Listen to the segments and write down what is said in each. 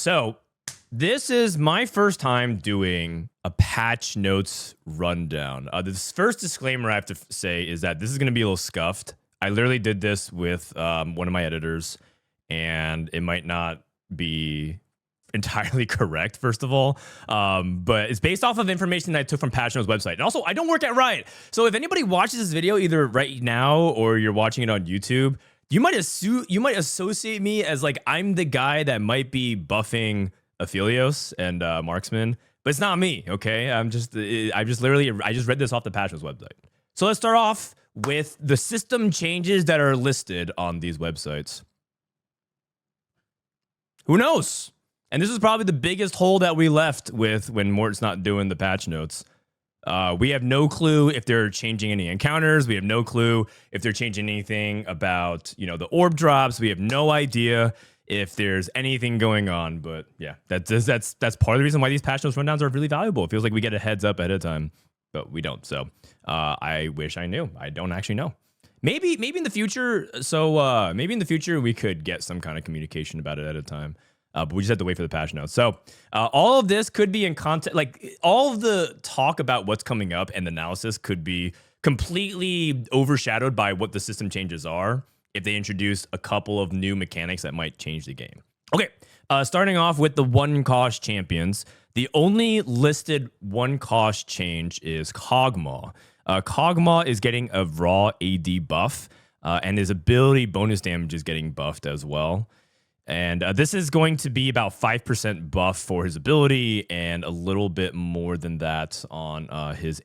So this is my first time doing a patch notes rundown. The first disclaimer I have to say is that this is going to be a little scuffed. I literally did this with one of my editors, and it might not be entirely correct, first of all, but it's based off of information that I took from Patch Notes website. And also, I don't work at Riot, so if anybody watches this video either right now or you're watching it on YouTube, you might associate me as like I'm the guy that might be buffing Aphelios and Marksman, but it's not me. Okay, I just read this off the Patch Notes website. So let's start off with the system changes that are listed on these websites. Who knows? And this is probably the biggest hole that we left with when Mort's not doing the patch notes. We have no clue if they're changing any encounters. We have no clue if they're changing anything about, you know, the orb drops. We have no idea if there's anything going on. But yeah, that's part of the reason why these patch notes rundowns are really valuable. It feels like we get a heads up ahead of time, but we don't. So I wish I knew. I don't actually know. Maybe in the future. So maybe in the future we could get some kind of communication about it at a time. But we just have to wait for the patch notes. So all of this could be in context, like all of the talk about what's coming up and the analysis could be completely overshadowed by what the system changes are if they introduce a couple of new mechanics that might change the game. Okay, starting off with the one cost champions. The only listed one cost change is Kog'Maw. Kog'Maw is getting a raw AD buff, and his ability bonus damage is getting buffed as well. And this is going to be about 5% buff for his ability and a little bit more than that on his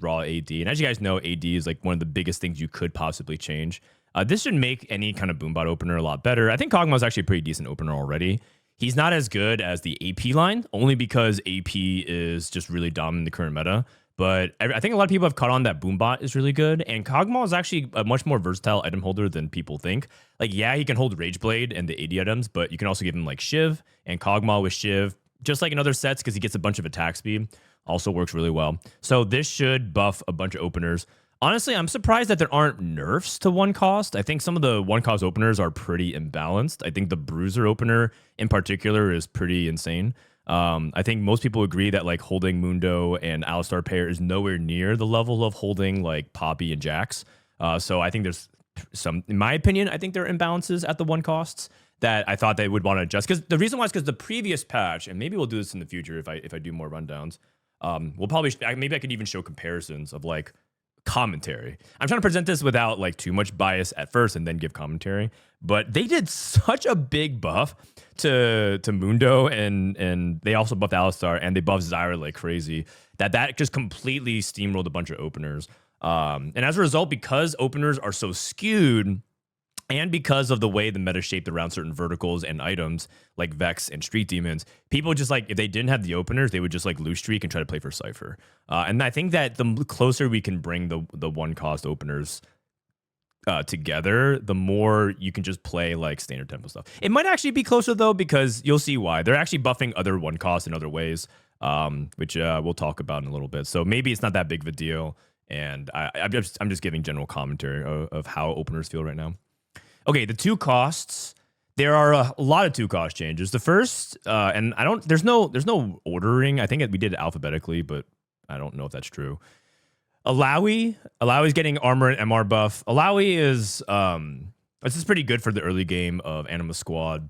raw AD. And as you guys know, AD is like one of the biggest things you could possibly change. This should make any kind of boombot opener a lot better. I think Kog'Maw is actually a pretty decent opener already. He's not as good as the AP line, only because AP is just really dominant in the current meta. But I think a lot of people have caught on that Boombot is really good. And Kog'Maw is actually a much more versatile item holder than people think. Like, yeah, he can hold Rageblade and the AD items, but you can also give him like Shiv. And Kog'Maw with Shiv, just like in other sets, because he gets a bunch of attack speed, also works really well. So this should buff a bunch of openers. Honestly, I'm surprised that there aren't nerfs to one cost. I think some of the one cost openers are pretty imbalanced. I think the Bruiser opener in particular is pretty insane. I think most people agree that like holding Mundo and Alistar pair is nowhere near the level of holding like Poppy and Jax. So I think there's some, in my opinion, I think there are imbalances at the one costs that I thought they would want to adjust. Because the reason why is because the previous patch, and maybe we'll do this in the future if I do more rundowns. We'll probably maybe I could even show comparisons of like commentary. I'm trying to present this without like too much bias at first and then give commentary. But they did such a big buff to Mundo, and they also buffed Alistar, and they buffed Zyra like crazy, that just completely steamrolled a bunch of openers. And as a result, because openers are so skewed, and because of the way the meta shaped around certain verticals and items like Vex and Street Demons, people just like, if they didn't have the openers, they would just like lose streak and try to play for Cypher. And I think that the closer we can bring the one cost openers together, the more you can just play like standard tempo stuff. It might actually be closer though, because you'll see why. They're actually buffing other one costs in other ways, which we'll talk about in a little bit. So maybe it's not that big of a deal. And I'm just giving general commentary of how openers feel right now. Okay, the two costs. There are a lot of two cost changes. The first, and there's no ordering. I think we did it alphabetically, but I don't know if that's true. Alawi's getting armor and MR buff. Alawi is this is pretty good for the early game of Anima Squad.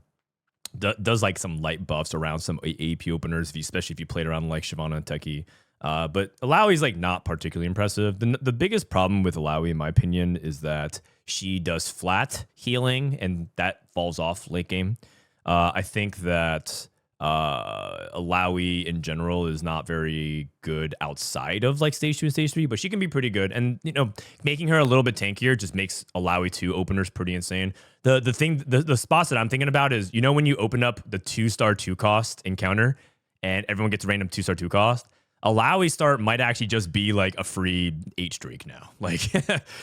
Does like some light buffs around some AP openers, especially if you played around like Shyvana and Teki. But Alawi's like not particularly impressive. The biggest problem with Alawi, in my opinion, is that she does flat healing, and that falls off late game. I think that Alawi in general is not very good outside of like stage 2 and stage 3, but she can be pretty good. And you know, making her a little bit tankier just makes Alawi 2 openers pretty insane. The spots that I'm thinking about is, you know, when you open up the 2-star 2 cost encounter and everyone gets random 2-star 2 cost, Alawi start might actually just be like a free 8 streak now. Like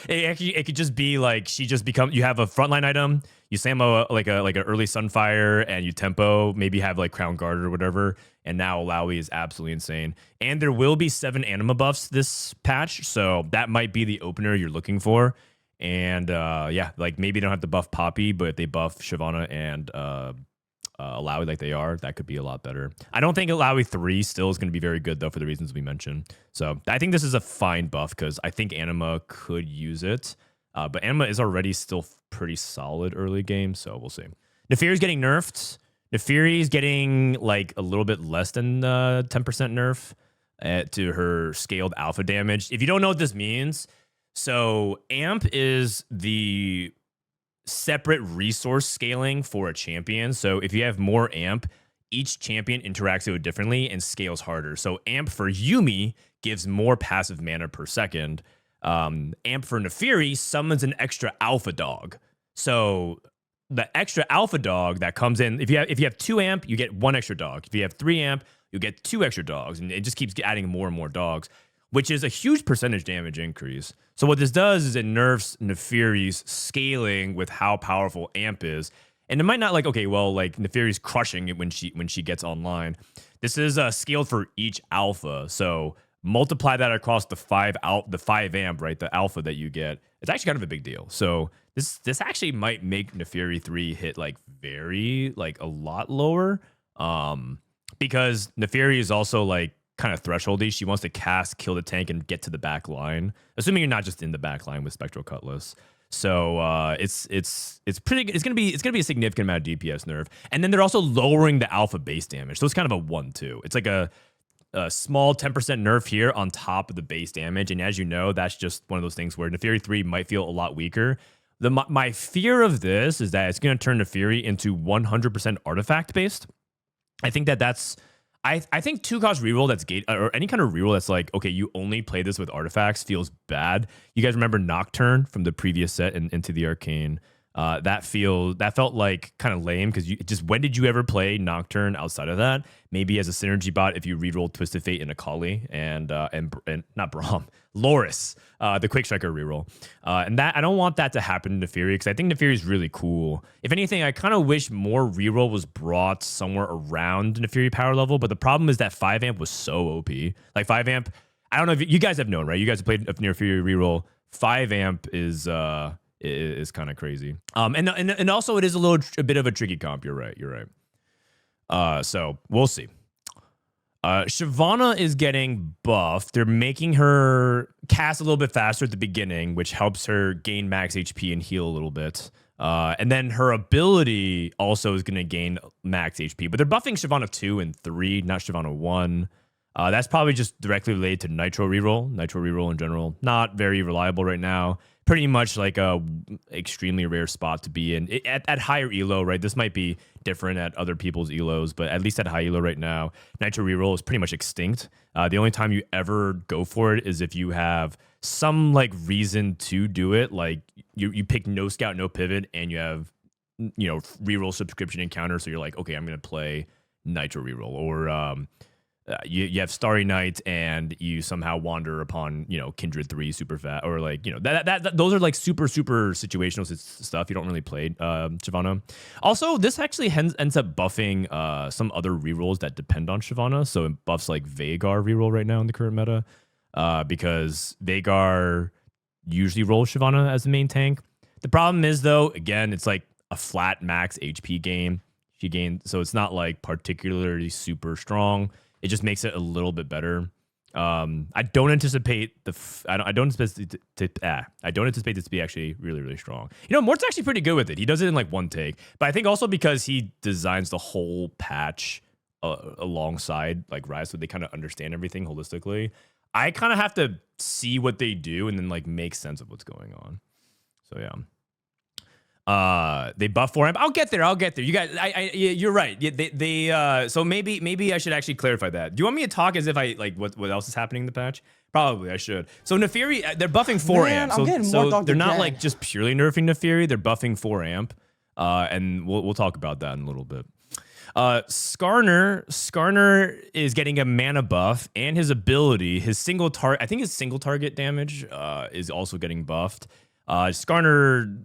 it could just be like she just becomes, you have a frontline item, you slam like an early Sunfire, and you tempo, maybe have like Crown Guard or whatever, and now Alawi is absolutely insane. And there will be 7 anima buffs this patch, so that might be the opener you're looking for. And yeah, like maybe they don't have to buff Poppy, but if they buff Shyvana and Alawi like they are, that could be a lot better. I don't think Alawi 3 still is going to be very good, though, for the reasons we mentioned. So I think this is a fine buff because I think Anima could use it. But Anima is already still pretty solid early game, so we'll see. Nefiri's getting nerfed. Nefiri's getting like a little bit less than 10% nerf to her scaled alpha damage. If you don't know what this means, so amp is the separate resource scaling for a champion. So if you have more amp, each champion interacts with it differently and scales harder. So amp for Yuumi gives more passive mana per second. Amp for Nefiri summons an extra alpha dog. So the extra alpha dog that comes in, if you have 2 amp, you get 1 extra dog. If you have 3 amp, you get 2 extra dogs, and it just keeps adding more and more dogs, which is a huge percentage damage increase. So what this does is it nerfs Nefiri's scaling with how powerful amp is. And it might not like, okay, well, like Nefiri's crushing it when she gets online. This is scaled for each alpha. So multiply that across the 5 amp, right? The alpha that you get. It's actually kind of a big deal. So this actually might make Nefiri 3 hit like a lot lower. Because Nefiri is also like kind of thresholdy. She wants to cast, kill the tank, and get to the back line. Assuming you're not just in the back line with Spectral Cutlass. So it's gonna be a significant amount of DPS nerf. And then they're also lowering the alpha base damage. So it's kind of a 1-2. It's like a small 10% nerf here on top of the base damage. And as you know, that's just one of those things where Nefiri 3 might feel a lot weaker. My fear of this is that it's going to turn Nefiri into 100% artifact based. I think that's I think 2-cost reroll that's gate or any kind of reroll that's like, okay, you only play this with artifacts feels bad. You guys remember Nocturne from the previous set and Into the Arcane? That felt like kind of lame because when did you ever play Nocturne outside of that? Maybe as a synergy bot if you reroll Twisted Fate in Akali and not Braum, Loris, the Quick Striker reroll. And that I don't want that to happen to Nefiri because I think Nefiri is really cool. If anything, I kind of wish more reroll was brought somewhere around Nefiri power level. But the problem is that 5 amp was so OP. Like 5 amp, I don't know if you guys have known, right? You guys have played Nefiri reroll. 5 amp is kind of crazy. And also it is a bit of a tricky comp. You're right. So we'll see. Shyvana is getting buffed. They're making her cast a little bit faster at the beginning, which helps her gain max HP and heal a little bit. And then her ability also is going to gain max HP. But they're buffing Shyvana 2 and 3, not Shyvana 1. That's probably just directly related to Nitro reroll. Nitro reroll in general, not very reliable right now. Pretty much like a extremely rare spot to be in at higher elo, right? This might be different at other people's elos, but at least at high elo right now, Nitro reroll is pretty much extinct. The only time you ever go for it is if you have some like reason to do it, like you pick no scout, no pivot, and you have reroll subscription encounter, so you're like, okay, I'm gonna play Nitro reroll, or you have Starry Night and you somehow wander upon Kindred 3 super fat, or like that those are like super situational stuff. You don't really play Shyvana. Also, this actually ends up buffing some other rerolls that depend on Shyvana. So it buffs like Veigar reroll right now in the current meta, because Veigar usually rolls Shyvana as the main tank. The problem is though, again, it's like a flat max HP game. She gained, so it's not like particularly super strong. It just makes it a little bit better. I don't anticipate I don't anticipate this to be actually really strong. Mort's actually pretty good with it. He does it in like one take, but I think also because he designs the whole patch alongside like Rise, so they kind of understand everything holistically. I kind of have to see what they do and then like make sense of what's going on. So yeah. They buff 4 amp. I'll get there. You guys, you're right. They so maybe I should actually clarify that. Do you want me to talk as if I like what else is happening in the patch? Probably I should. So Nefiri, they're buffing 4 amp. So they're not like just purely nerfing Nefiri. They're buffing 4 amp. And we'll talk about that in a little bit. Skarner is getting a mana buff, and his ability, his single target damage is also getting buffed. Skarner,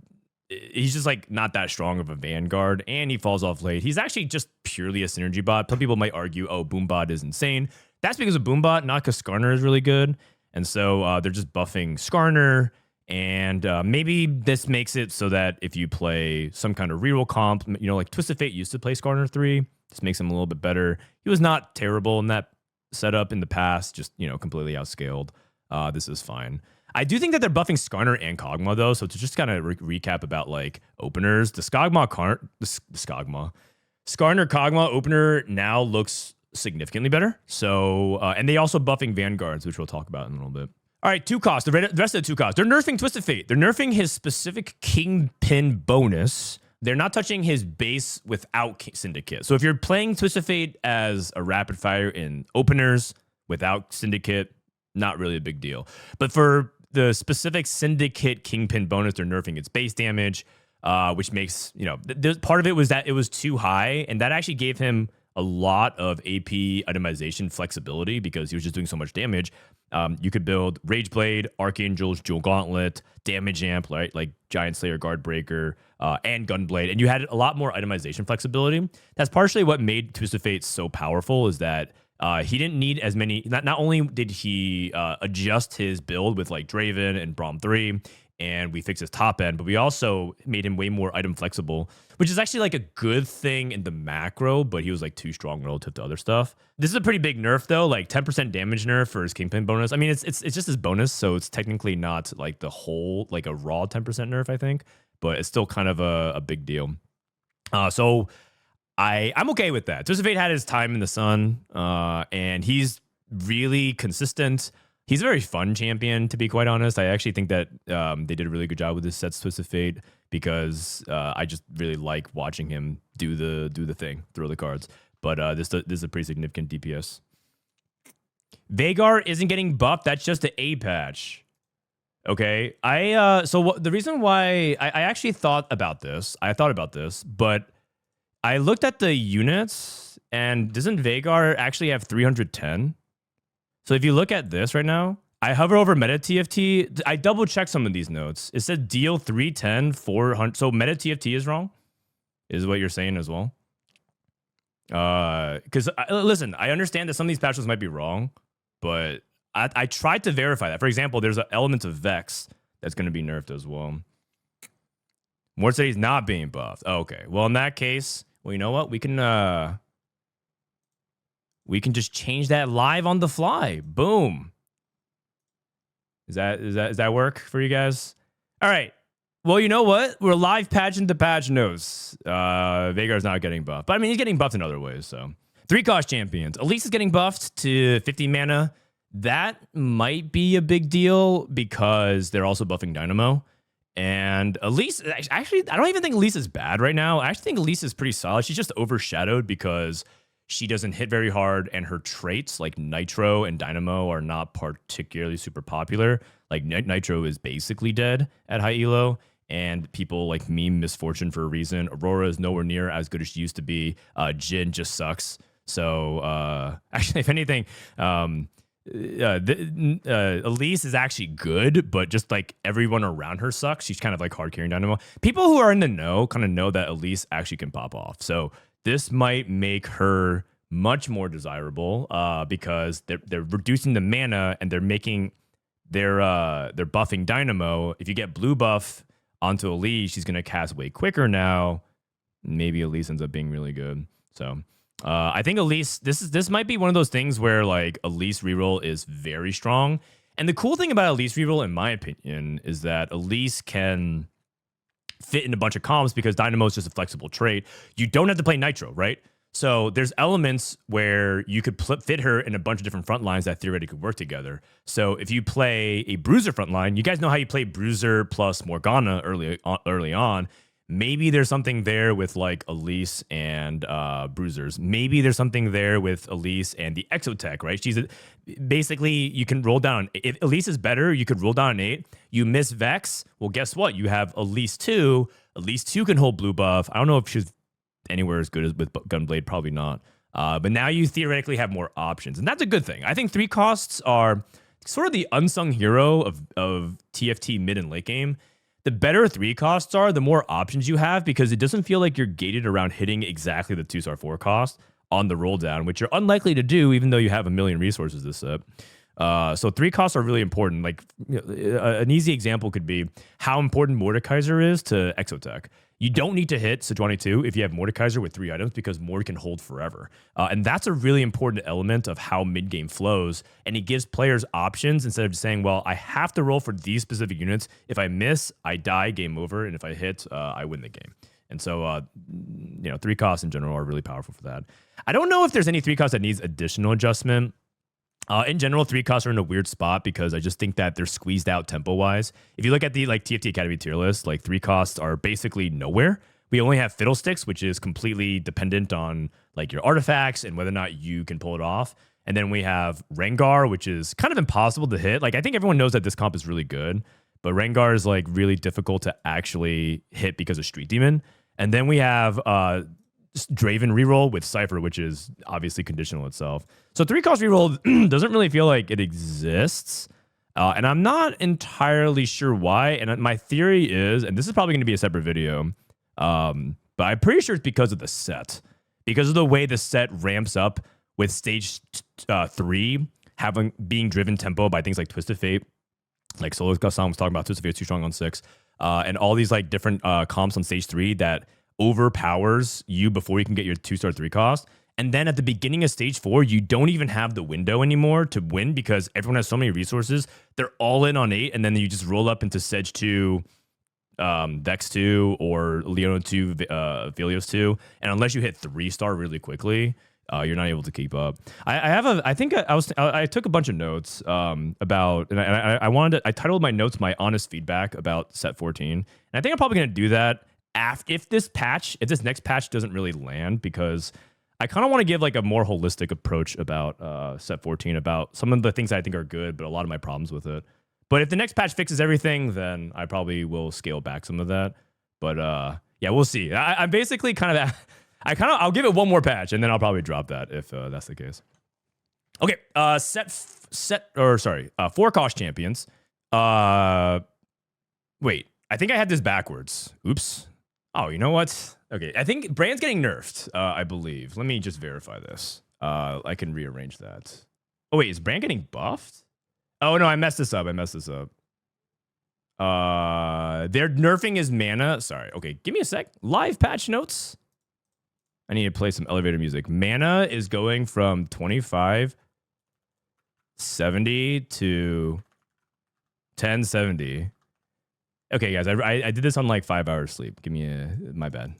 he's just like not that strong of a Vanguard, and he falls off late. He's actually just purely a synergy bot. Some people might argue, oh, Boombot is insane. That's because of Boombot, not because Skarner is really good. And so they're just buffing Skarner, And maybe this makes it so that if you play some kind of reroll comp, you know, like Twisted Fate used to play Skarner 3. This makes him a little bit better. He was not terrible in that setup in the past, just, you know, completely outscaled. This is fine. I do think that they're buffing Skarner and Kog'Maw, though. So to just kind of recap about, like, openers, the Skarner Kog'Maw opener now looks significantly better. So, and they also buffing Vanguards, which we'll talk about in a little bit. All right, 2 costs. The rest of the 2 costs. They're nerfing Twisted Fate. They're nerfing his specific Kingpin bonus. They're not touching his base without Syndicate. So if you're playing Twisted Fate as a rapid fire in openers without Syndicate, not really a big deal. But for the specific Syndicate Kingpin bonus, they're nerfing its base damage, which makes, you know, part of it was that it was too high, and that actually gave him a lot of AP itemization flexibility because he was just doing so much damage. You could build Rage Blade, Archangel's Jewel Gauntlet, Damage Amp, right? Like Giant Slayer, Guard Breaker, and Gunblade. And you had a lot more itemization flexibility. That's partially what made Twisted Fate so powerful, is that he didn't need as many. Not only did he adjust his build with like Draven and Braum 3, and we fixed his top end, but we also made him way more item flexible, which is actually like a good thing in the macro, but he was like too strong relative to other stuff. This is a pretty big nerf though, like 10% damage nerf for his Kingpin bonus. I mean, it's just his bonus, so it's technically not like the whole, like a raw 10% nerf, I think, but it's still kind of a big deal. So I'm okay with that. Twisted Fate had his time in the sun, and he's really consistent. He's a very fun champion, to be quite honest. I actually think that they did a really good job with this set's Twisted Fate, because I just really like watching him do the thing, throw the cards. But this is a pretty significant DPS. Veigar isn't getting buffed. That's just an A patch. Okay. The reason why I actually thought about this, but I looked at the units, and doesn't Veigar actually have 310? So if you look at this right now, I hover over meta TFT. I double checked some of these notes. It said deal 310, 400. So meta TFT is wrong, is what you're saying as well. Because listen, I understand that some of these patches might be wrong, but I tried to verify that. For example, there's an element of Vex that's going to be nerfed as well. Mort said he's not being buffed. Oh, okay. Well, in that case, well, you know what? We can just change that live on the fly. Boom. Does that work for you guys? All right. Well, you know what? We're live patching the patch notes. Veigar's not getting buffed, but I mean, he's getting buffed in other ways. So 3 cost champions. Elise is getting buffed to 50 mana. That might be a big deal because they're also buffing Dynamo. And Elise, actually, I don't even think Elise is bad right now. I actually think Elise is pretty solid. She's just overshadowed because she doesn't hit very hard, and her traits like Nitro and Dynamo are not particularly super popular. Like Nitro is basically dead at high elo, and people like meme Misfortune for a reason. Aurora is nowhere near as good as she used to be. Jhin just sucks. So actually, if anything, Elise is actually good, but just like everyone around her sucks. She's kind of like hard carrying Dynamo. People who are in the know kind of know that Elise actually can pop off. So this might make her much more desirable because they're reducing the mana, and they're buffing Dynamo. If you get blue buff onto Elise, she's gonna cast way quicker now. Maybe Elise ends up being really good. So I think Elise, this might be one of those things where like Elise reroll is very strong. And the cool thing about Elise reroll, in my opinion, is that Elise can fit in a bunch of comps because Dynamo is just a flexible trait. You don't have to play Nitro, right? So there's elements where you could fit her in a bunch of different front lines that theoretically could work together. So if you play a Bruiser front line, you guys know how you play Bruiser plus Morgana early on. Maybe there's something there with like Elise and Bruisers. Maybe there's something there with Elise and the Exotech, right? Basically, you can roll down. If Elise is better, you could roll down an 8. You miss Vex. Well, guess what? You have Elise 2. Elise 2 can hold blue buff. I don't know if she's anywhere as good as with Gunblade. Probably not. But now you theoretically have more options. And that's a good thing. I think 3 costs are sort of the unsung hero of TFT mid and late game. The better 3 costs are, the more options you have, because it doesn't feel like you're gated around hitting exactly the 2-star 4 cost on the roll down, which you're unlikely to do even though you have a million resources this set. So 3 costs are really important. Like an easy example could be how important Mordekaiser is to Exotech. You don't need to hit Sejuani 2 if you have Mordekaiser with 3 items because Mord can hold forever. And that's a really important element of how mid-game flows. And it gives players options instead of saying, well, I have to roll for these specific units. If I miss, I die, game over. And if I hit, I win the game. And so, 3 costs in general are really powerful for that. I don't know if there's any 3 costs that needs additional adjustment. In general, 3 costs are in a weird spot because I just think that they're squeezed out tempo-wise. If you look at the TFT Academy tier list, 3 costs are basically nowhere. We only have Fiddlesticks, which is completely dependent on your artifacts and whether or not you can pull it off. And then we have Rengar, which is kind of impossible to hit. I think everyone knows that this comp is really good, but Rengar is really difficult to actually hit because of Street Demon. And then we have Draven reroll with Cypher, which is obviously conditional itself. So 3 cost reroll doesn't really feel like it exists. And I'm not entirely sure why. And my theory is, and this is probably going to be a separate video, but I'm pretty sure it's because of the set. Because of the way the set ramps up with stage 3 being driven tempo by things like Twisted Fate. Like Solo Gassan was talking about, Twisted Fate too strong on 6. And all these different comps on stage 3 that overpowers you before you can get your 2-star 3 cost. And then at the beginning of stage 4, you don't even have the window anymore to win because everyone has so many resources. They're all in on 8, and then you just roll up into Sedge 2, Vex 2, or Leona 2, Velios 2. And unless you hit 3-star really quickly, you're not able to keep up. I took a bunch of notes about, and I titled my notes "My Honest Feedback" about Set 14. And I think I'm probably going to do that if this next patch doesn't really land, because I kind of want to give a more holistic approach about Set 14, about some of the things I think are good, but a lot of my problems with it. But if the next patch fixes everything, then I probably will scale back some of that. But yeah, we'll see. I'm basically I'll give it one more patch and then I'll probably drop that if that's the case. Okay, 4 cost champions. Wait, I think I had this backwards. Oops. Oh, you know what? Okay, I think Brand's getting nerfed, I believe. Let me just verify this. I can rearrange that. Oh, wait, is Brand getting buffed? Oh, no, I messed this up. They're nerfing his mana. Sorry. Okay, give me a sec. Live patch notes. I need to play some elevator music. Mana is going from 2570 to 1070. Okay, guys, I did this on 5 hours sleep. Give me my bad.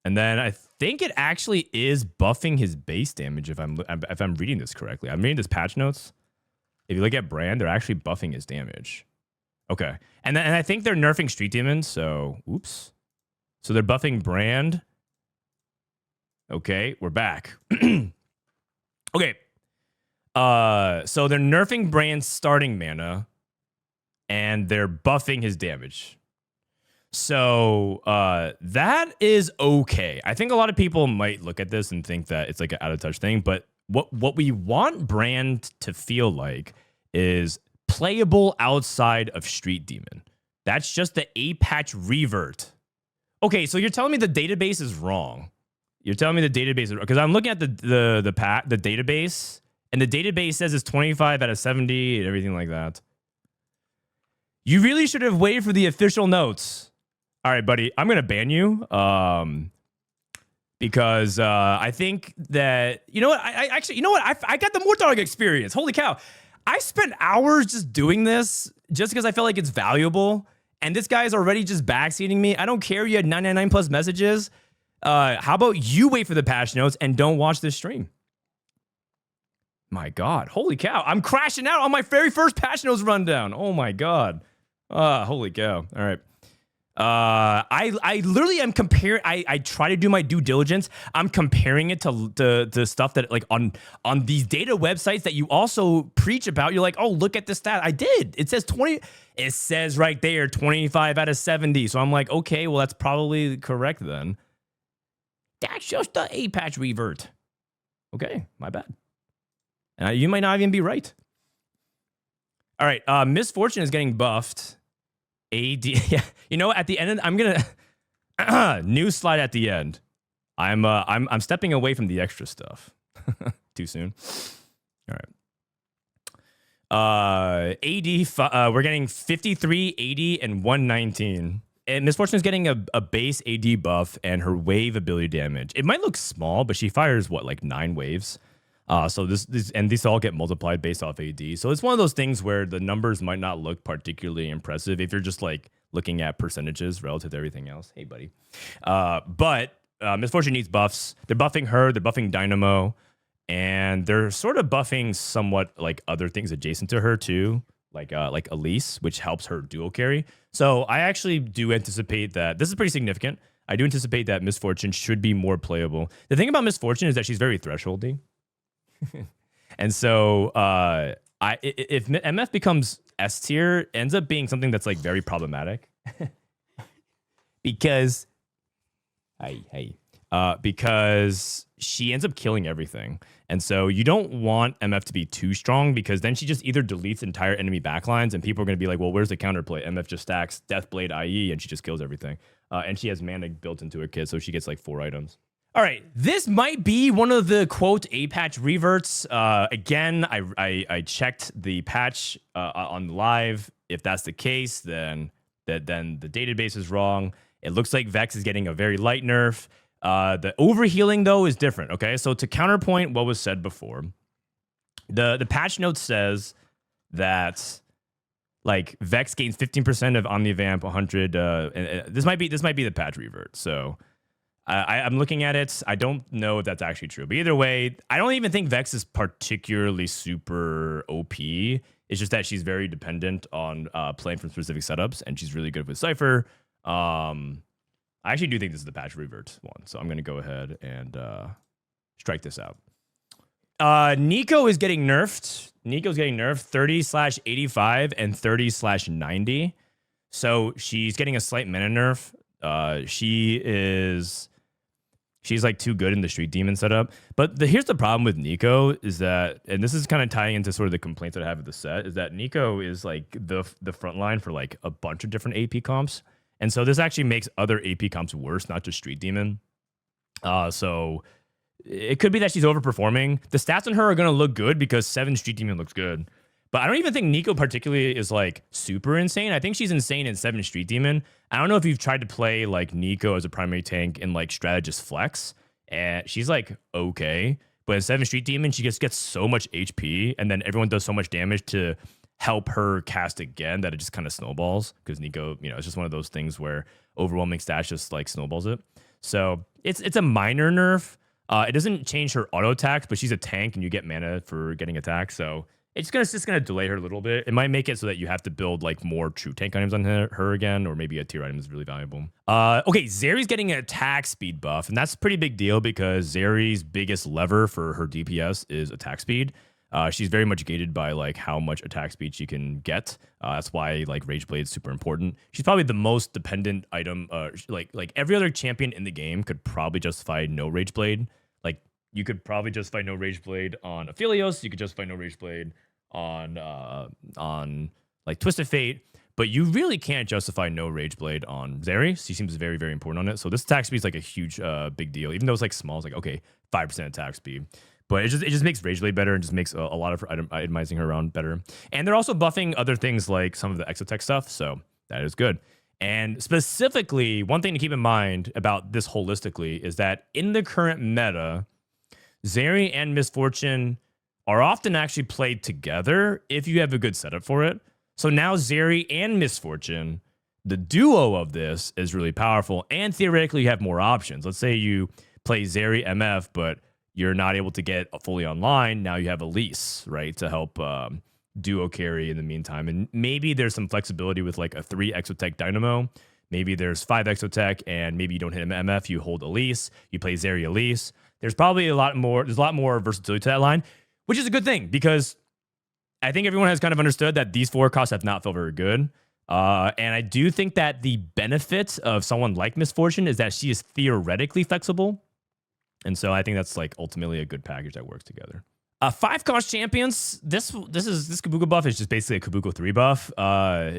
And then I think it actually is buffing his base damage if I'm reading this correctly. I'm reading this patch notes. If you look at Brand, they're actually buffing his damage. Okay, and I think they're nerfing Street Demons. So oops. So they're buffing Brand. Okay, we're back. Okay. So they're nerfing Brand's starting mana, and they're buffing his damage. So that is okay. I think a lot of people might look at this and think that it's an out of touch thing, but what we want Brand to feel like is playable outside of Street Demon. That's just the A-patch revert. Okay, so you're telling me the database is wrong. You're telling me the database is, because I'm looking at the database, and the database says it's 25 out of 70 and everything like that. You really should have waited for the official notes. All right, buddy, I'm gonna ban you because I think that you know what I got the Mortarg experience. Holy cow! I spent hours just doing this just because I felt like it's valuable, and this guy's already just backseating me. I don't care. You had 999 plus messages. How about you wait for the patch notes and don't watch this stream? My God, holy cow! I'm crashing out on my very first patch notes rundown. Oh my God, holy cow! All right. I literally am comparing. I try to do my due diligence. I'm comparing it to stuff that on these data websites that you also preach about. You're like, oh, look at this stat. I did. It says 20. It says right there 25 out of 70. So I'm like, okay, well that's probably correct then. That's just the A-patch revert. Okay, my bad. You might not even be right. All right, Misfortune is getting buffed. AD, yeah. You know, at the end, I'm gonna new slide at the end. I'm stepping away from the extra stuff. Too soon. All AD, we're getting 53, 80, and 119. And Miss Fortune is getting a base AD buff and her wave ability damage. It might look small, but she fires what, like 9 waves. So these all get multiplied based off AD. So it's one of those things where the numbers might not look particularly impressive if you're just like looking at percentages relative to everything else. Hey, buddy. But Miss Fortune needs buffs. They're buffing her. They're buffing Dynamo. And they're sort of buffing somewhat like other things adjacent to her too, like Elise, which helps her duo carry. So I actually do anticipate that this is pretty significant. I do anticipate that Miss Fortune should be more playable. The thing about Miss Fortune is that she's very thresholdy. And so if MF becomes S tier, it ends up being something that's like very problematic. because because she ends up killing everything. And so you don't want MF to be too strong because then she just either deletes entire enemy backlines and people are going to be like, well, where's the counterplay? MF just stacks Deathblade IE and she just kills everything. And she has mana built into her kit, so she gets like 4 items. All right, this might be one of the quote A patch reverts. Again, I checked the patch on live. If that's the case, then the database is wrong. It looks like Vex is getting a very light nerf. The overhealing though is different. Okay, so to counterpoint what was said before, the patch note says that like Vex gains 15% of Omnivamp 100. And this might be the patch revert. So I'm looking at it. I don't know if that's actually true, but either way, I don't even think Vex is particularly super OP. It's just that she's very dependent on playing from specific setups, and she's really good with Cypher. I actually do think this is the patch revert one, so I'm going to go ahead and strike this out. Nico is getting nerfed. Nico's getting nerfed 30/85 and 30/90. So she's getting a slight mana nerf. She's like too good in the Street Demon setup. But here's the problem with Nico is that, and this is kind of tying into sort of the complaints that I have with the set, is that Nico is like the front line for like a bunch of different AP comps. And so this actually makes other AP comps worse, not just Street Demon. So it could be that she's overperforming. The stats on her are going to look good because 7 Street Demon looks good. But I don't even think Nico particularly is like super insane. I think she's insane in 7 Street Demon. I don't know if you've tried to play like Nico as a primary tank in like Strategist Flex. And she's like okay. But in 7 Street Demon, she just gets so much HP. And then everyone does so much damage to help her cast again that it just kind of snowballs. Because Nico, it's just one of those things where overwhelming stats just like snowballs it. So it's a minor nerf. It doesn't change her auto attack, but she's a tank and you get mana for getting attacked. So it's just gonna delay her a little bit. It might make it so that you have to build like more true tank items on her again, or maybe a tier item is really valuable. Okay, Zeri's getting an attack speed buff, and that's a pretty big deal because Zeri's biggest lever for her DPS is attack speed. She's very much gated by like how much attack speed she can get. That's why like Rage Blade is super important. She's probably the most dependent item. Like every other champion in the game could probably justify no Rage Blade. Like you could probably justify no Rage Blade on Aphelios. You could justify no Rage Blade on like Twisted Fate, but you really can't justify no Rage Blade on Zeri. She seems very, very important on it. So this attack speed is like a huge big deal. Even though it's like small, it's like okay, 5% attack speed. But it just makes Rage Blade better and just makes a lot of her itemizing her around better. And they're also buffing other things like some of the Exotech stuff, so that is good. And specifically, one thing to keep in mind about this holistically is that in the current meta, Zeri and Miss Fortune are often actually played together if you have a good setup for it. So now Zeri and Miss Fortune, the duo of this is really powerful, and theoretically you have more options. Let's say you play Zeri MF, but you're not able to get fully online. Now you have Elise, right, to help duo carry in the meantime. And maybe there's some flexibility with like a 3 Exotech Dynamo. Maybe there's 5 Exotech, and maybe you don't hit MF, you hold Elise, you play Zeri Elise. There's probably a lot more versatility to that line, which is a good thing because I think everyone has kind of understood that these 4 costs have not felt very good. And I do think that the benefit of someone like Miss Fortune is that she is theoretically flexible. And so I think that's like ultimately a good package that works together. 5 cost champions. This Kabuko buff is just basically a Kabuko 3 buff.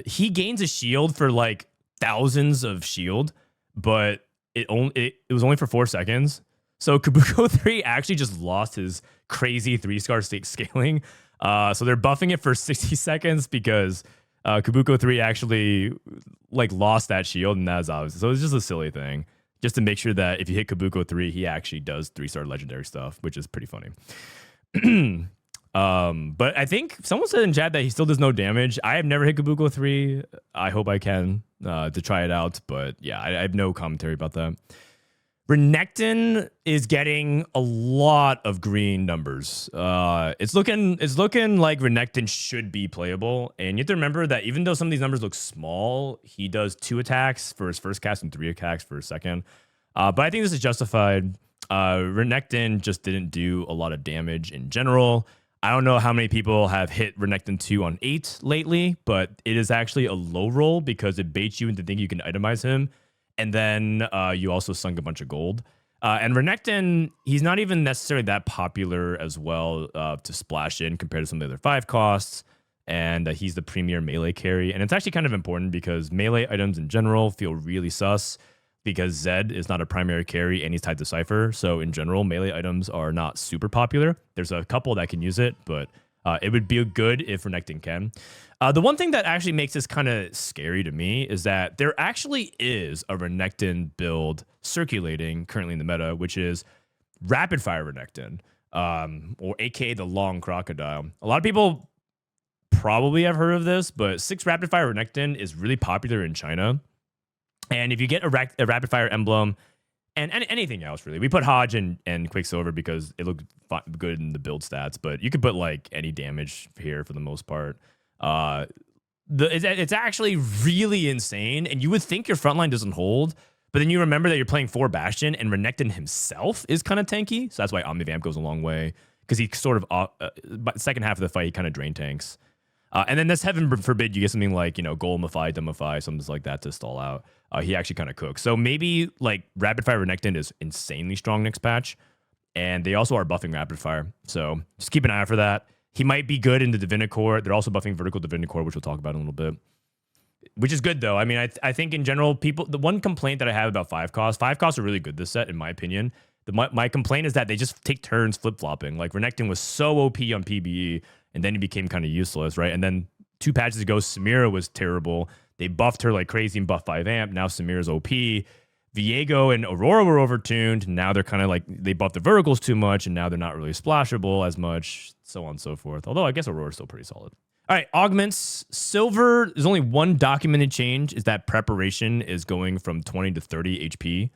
He gains a shield for like thousands of shield, but it was only for 4 seconds. So Kabuko 3 actually just lost his crazy 3-star scaling. So they're buffing it for 60 seconds because Kabuko 3 actually like lost that shield, and that's obvious. So it's just a silly thing, just to make sure that if you hit Kabuko 3, he actually does 3-star legendary stuff, which is pretty funny. But I think someone said in chat that he still does no damage. I have never hit Kabuko 3. I hope I can to try it out, but yeah, I have no commentary about that. Renekton is getting a lot of green numbers. It's looking like Renekton should be playable, and you have to remember that even though some of these numbers look small, he does 2 attacks for his first cast and 3 attacks for his second. But I think this is justified. Renekton just didn't do a lot of damage in general. I don't know how many people have hit Renekton 2 on 8 lately, but it is actually a low roll because it baits you into thinking you can itemize him. And then you also sunk a bunch of gold. And Renekton, he's not even necessarily that popular as well to splash in compared to some of the other 5 costs. And he's the premier melee carry. And it's actually kind of important because melee items in general feel really sus because Zed is not a primary carry and he's tied to Cypher. So in general, melee items are not super popular. There's a couple that can use it, but it would be good if Renekton can. The one thing that actually makes this kind of scary to me is that there actually is a Renekton build circulating currently in the meta, which is Rapid Fire Renekton, or aka the Long Crocodile. A lot of people probably have heard of this, but 6 Rapid Fire Renekton is really popular in China. And if you get a Rapid Fire emblem, and anything else, really. We put Hodge and Quicksilver because it looked good in the build stats, but you could put like any damage here for the most part. It's actually really insane, and you would think your frontline doesn't hold, but then you remember that you're playing 4 Bastion, and Renekton himself is kind of tanky, so that's why Omnivamp goes a long way, because he sort of, second half of the fight, he kind of drain tanks. And then this heaven forbid you get something like, Golemify, Dumbify, something like that to stall out. He actually kind of cooks. So maybe like Rapid Fire Renekton is insanely strong next patch. And they also are buffing Rapid Fire. So just keep an eye out for that. He might be good in the Divinicore. They're also buffing Vertical Divinicore, which we'll talk about in a little bit. Which is good though. I mean, I think in general, the one complaint that I have about 5 costs are really good this set, in my opinion. My complaint is that they just take turns flip-flopping. Like Renekton was so OP on PBE, and then he became kind of useless, right? And then 2 patches ago, Samira was terrible. They buffed her like crazy and buffed 5 amp. Now Samira's OP. Viego and Aurora were overtuned. Now they're kind of like, they buffed the verticals too much, and now they're not really splashable as much, so on and so forth. Although I guess Aurora's still pretty solid. All right, augments. Silver, there's only one documented change, is that preparation is going from 20 to 30 HP.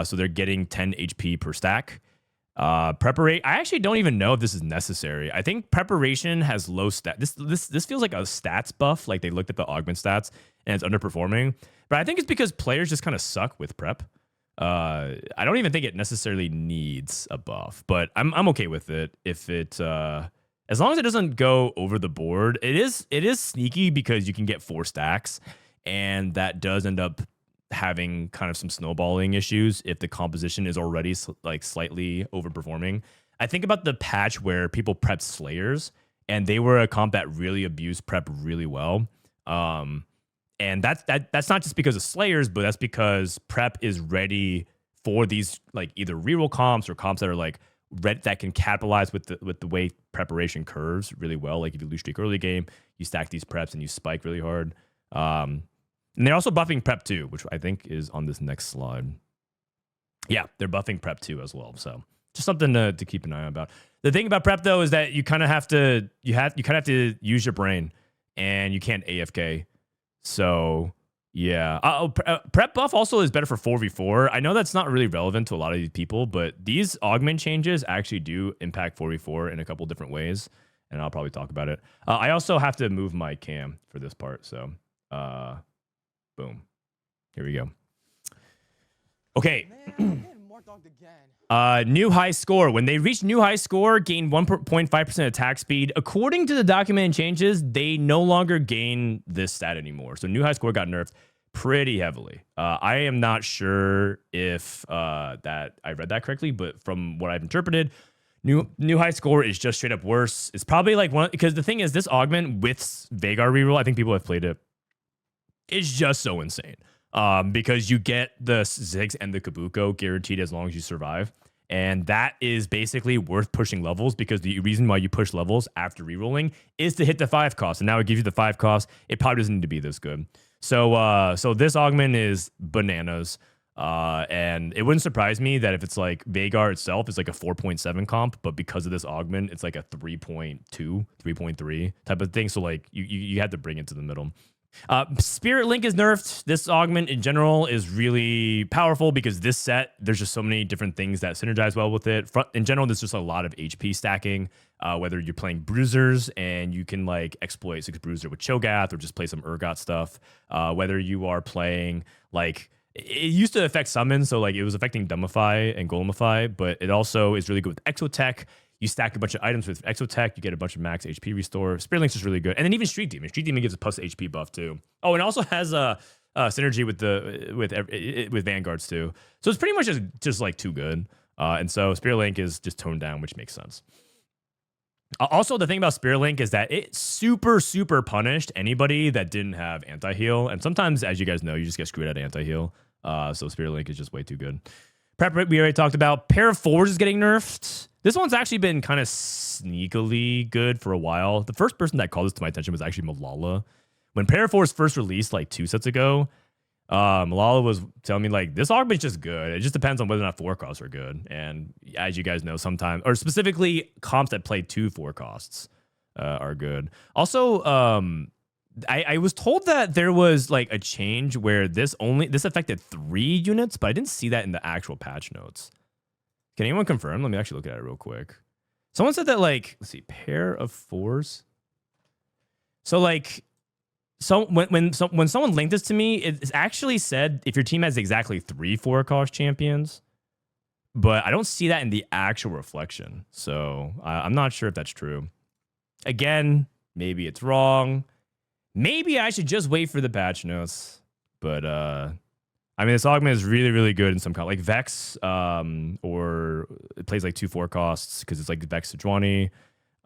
So they're getting 10 HP per stack. I actually don't even know if this is necessary. I think preparation has low stat. This feels like a stats buff. Like they looked at the augment stats and it's underperforming. But I think it's because players just kind of suck with prep. I don't even think it necessarily needs a buff, but I'm okay with it if it as long as it doesn't go over the board. It is sneaky because you can get 4 stacks, and that does end up having kind of some snowballing issues if the composition is already like slightly overperforming. I think about the patch where people prepped Slayers, and they were a comp that really abused prep really well. And that's not just because of Slayers, but that's because prep is ready for these like either reroll comps or comps that are like that can capitalize with the way preparation curves really well. Like if you lose streak early game, you stack these preps and you spike really hard. And they're also buffing prep 2, which I think is on this next slide. Yeah, they're buffing prep 2 as well. So just something to keep an eye on about. The thing about prep though is that you kind of have to use your brain, and you can't AFK. So yeah, prep buff also is better for 4v4. I know that's not really relevant to a lot of these people, but these augment changes actually do impact 4v4 in a couple different ways, and I'll probably talk about it. I also have to move my cam for this part, so boom. Here we go. Okay. New high score. When they reach new high score, gain 1.5% attack speed. According to the documented changes, they no longer gain this stat anymore. So new high score got nerfed pretty heavily. I am not sure if that I read that correctly, but from what I've interpreted, new high score is just straight up worse. It's probably like because the thing is, this augment with Veigar reroll, I think people have played it. It's just so insane. Because you get the Ziggs and the Kabuko guaranteed as long as you survive. And that is basically worth pushing levels, because the reason why you push levels after rerolling is to hit the 5 cost. And now it gives you the 5 cost. It probably doesn't need to be this good. So this augment is bananas. And it wouldn't surprise me that if it's like Vhagar itself is like a 4.7 comp, but because of this augment, it's like a 3.2, 3.3 type of thing. So like you had to bring it to the middle. Spirit Link is nerfed. This augment in general is really powerful because this set, there's just so many different things that synergize well with it. In general, there's just a lot of HP stacking, whether you're playing bruisers and you can like exploit 6 bruiser with Cho'Gath or just play some Urgot stuff. Whether you are playing like, it used to affect summons, so like it was affecting Dumbify and Golemify, but it also is really good with Exotech. You stack a bunch of items with Exotech, you get a bunch of max HP restore. Spirit Link's just really good. And then even Street Demon. Street Demon gives a plus HP buff too. Oh, and it also has a synergy with Vanguards too. So it's pretty much just like too good. And so Spirit Link is just toned down, which makes sense. Also, the thing about Spirit Link is that it super punished anybody that didn't have anti-heal. And sometimes, as you guys know, you just get screwed out of anti-heal. So Spirit Link is just way too good. Prep we already talked about. Pair of Fours is getting nerfed. This one's actually been kind of sneakily good for a while. The first person that called this to my attention was actually Malala. When Pair of Fours first released like 2 sets ago, Malala was telling me like, this augment's just good. It just depends on whether or not 4 costs are good. And as you guys know, sometimes, or specifically comps that play 2 4 costs are good. Also, I was told that there was like a change where this affected 3 units, but I didn't see that in the actual patch notes. Can anyone confirm? Let me actually look at it real quick. Someone said that like, let's see, Pair of Fours. So like, when someone linked this to me, it actually said if your team has exactly 3 4 cost champions, but I don't see that in the actual reflection. So I'm not sure if that's true. Again, maybe it's wrong. Maybe I should just wait for the patch notes. But I mean, this augment is really good in some kind, like Vex, or it plays like 2 4 costs because it's like Vex Sejuani.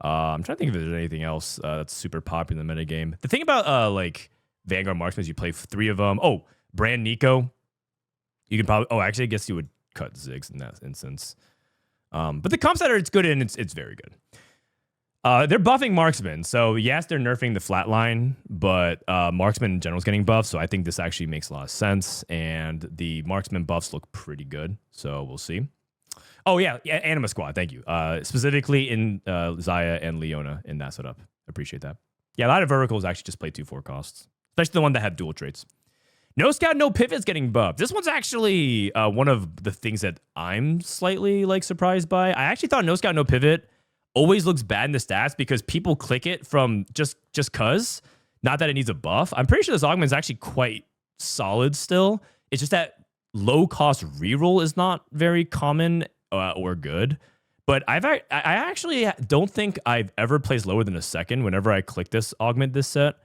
I'm trying to think if there's anything else that's super popular in the metagame. The thing about like Vanguard Marksman is you play 3 of them. Oh, Brand Nico. You can probably. Oh, actually, I guess you would cut Ziggs in that instance. But the comps that it's good in, it's very good. They're buffing Marksman. So yes, they're nerfing the flatline, but Marksman in general is getting buffed. So I think this actually makes a lot of sense. And the Marksman buffs look pretty good. So we'll see. Oh, yeah, Anima Squad, thank you. Specifically in Xayah and Leona in that setup. Appreciate that. Yeah, a lot of verticals actually just play 2 4 costs, especially the one that had dual traits. No Scout, no Pivot's getting buffed. This one's actually one of the things that I'm slightly like surprised by. I actually thought No Scout, no Pivot always looks bad in the stats because people click it from just cuz, not that it needs a buff. I'm pretty sure this augment is actually quite solid still. It's just that low cost reroll is not very common or good. But I actually don't think I've ever placed lower than a second whenever I click this augment this set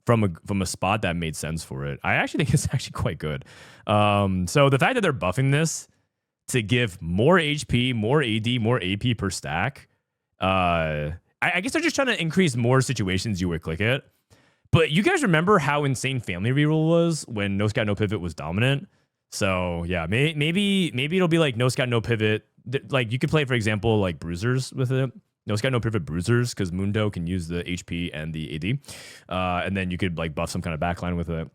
from a spot that made sense for it. I actually think it's actually quite good. So the fact that they're buffing this to give more HP, more AD, more AP per stack, I guess they're just trying to increase more situations you would click it. But you guys remember how insane Family Reroll was when No Scout, no Pivot was dominant? So yeah, maybe it'll be like No Scout, no Pivot. Like you could play, for example, like Bruisers with it. No Scout, no Pivot Bruisers, because Mundo can use the HP and the AD. And then you could like buff some kind of backline with it.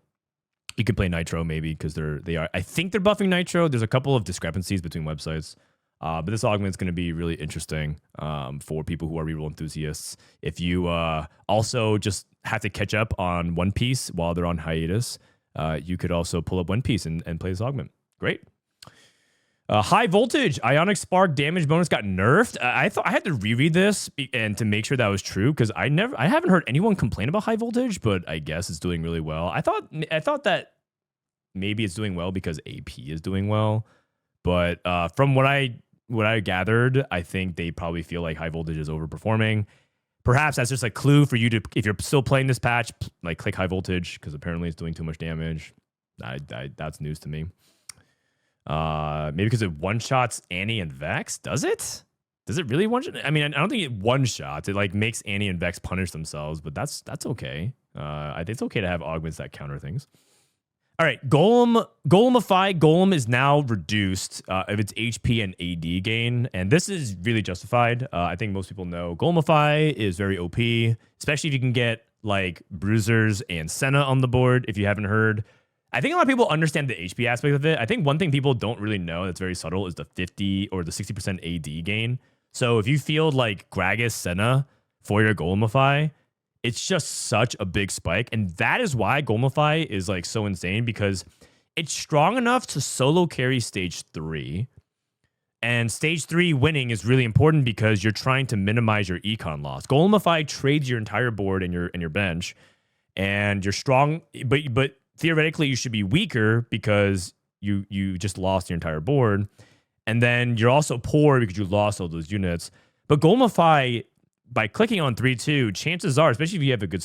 You could play Nitro maybe, because they are. I think they're buffing Nitro. There's a couple of discrepancies between websites. But this augment is going to be really interesting for people who are reroll enthusiasts. If you also just have to catch up on One Piece while they're on hiatus, you could also pull up One Piece and play this augment. Great. High Voltage Ionic Spark damage bonus got nerfed. I thought I had to reread this and to make sure that was true, because I haven't heard anyone complain about High Voltage, but I guess it's doing really well. I thought that maybe it's doing well because AP is doing well, but from what I gathered, I think they probably feel like High Voltage is overperforming. Perhaps that's just a clue for you to, if you're still playing this patch, like click High Voltage, because apparently it's doing too much damage. That's news to me. Maybe because it one-shots Annie and Vex. Does it? Does it really one-shot? I mean, I don't think it one-shots. It like makes Annie and Vex punish themselves, but that's okay. I think it's okay to have augments that counter things. All right, Golemify. Golem is now reduced of its HP and AD gain, and this is really justified. I think most people know Golemify is very OP, especially if you can get like Bruisers and Senna on the board. If you haven't heard, I think a lot of people understand the HP aspect of it. I think one thing people don't really know that's very subtle is the 50 or the 60% AD gain. So if you field like Gragas Senna for your Golemify, it's just such a big spike. And that is why Golemify is like so insane, because it's strong enough to solo carry stage 3. And stage 3 winning is really important because you're trying to minimize your econ loss. Golemify trades your entire board and your bench, and you're strong, but theoretically you should be weaker because you just lost your entire board. And then you're also poor because you lost all those units. But Golemify, by clicking on 3-2, chances are, especially if you have a good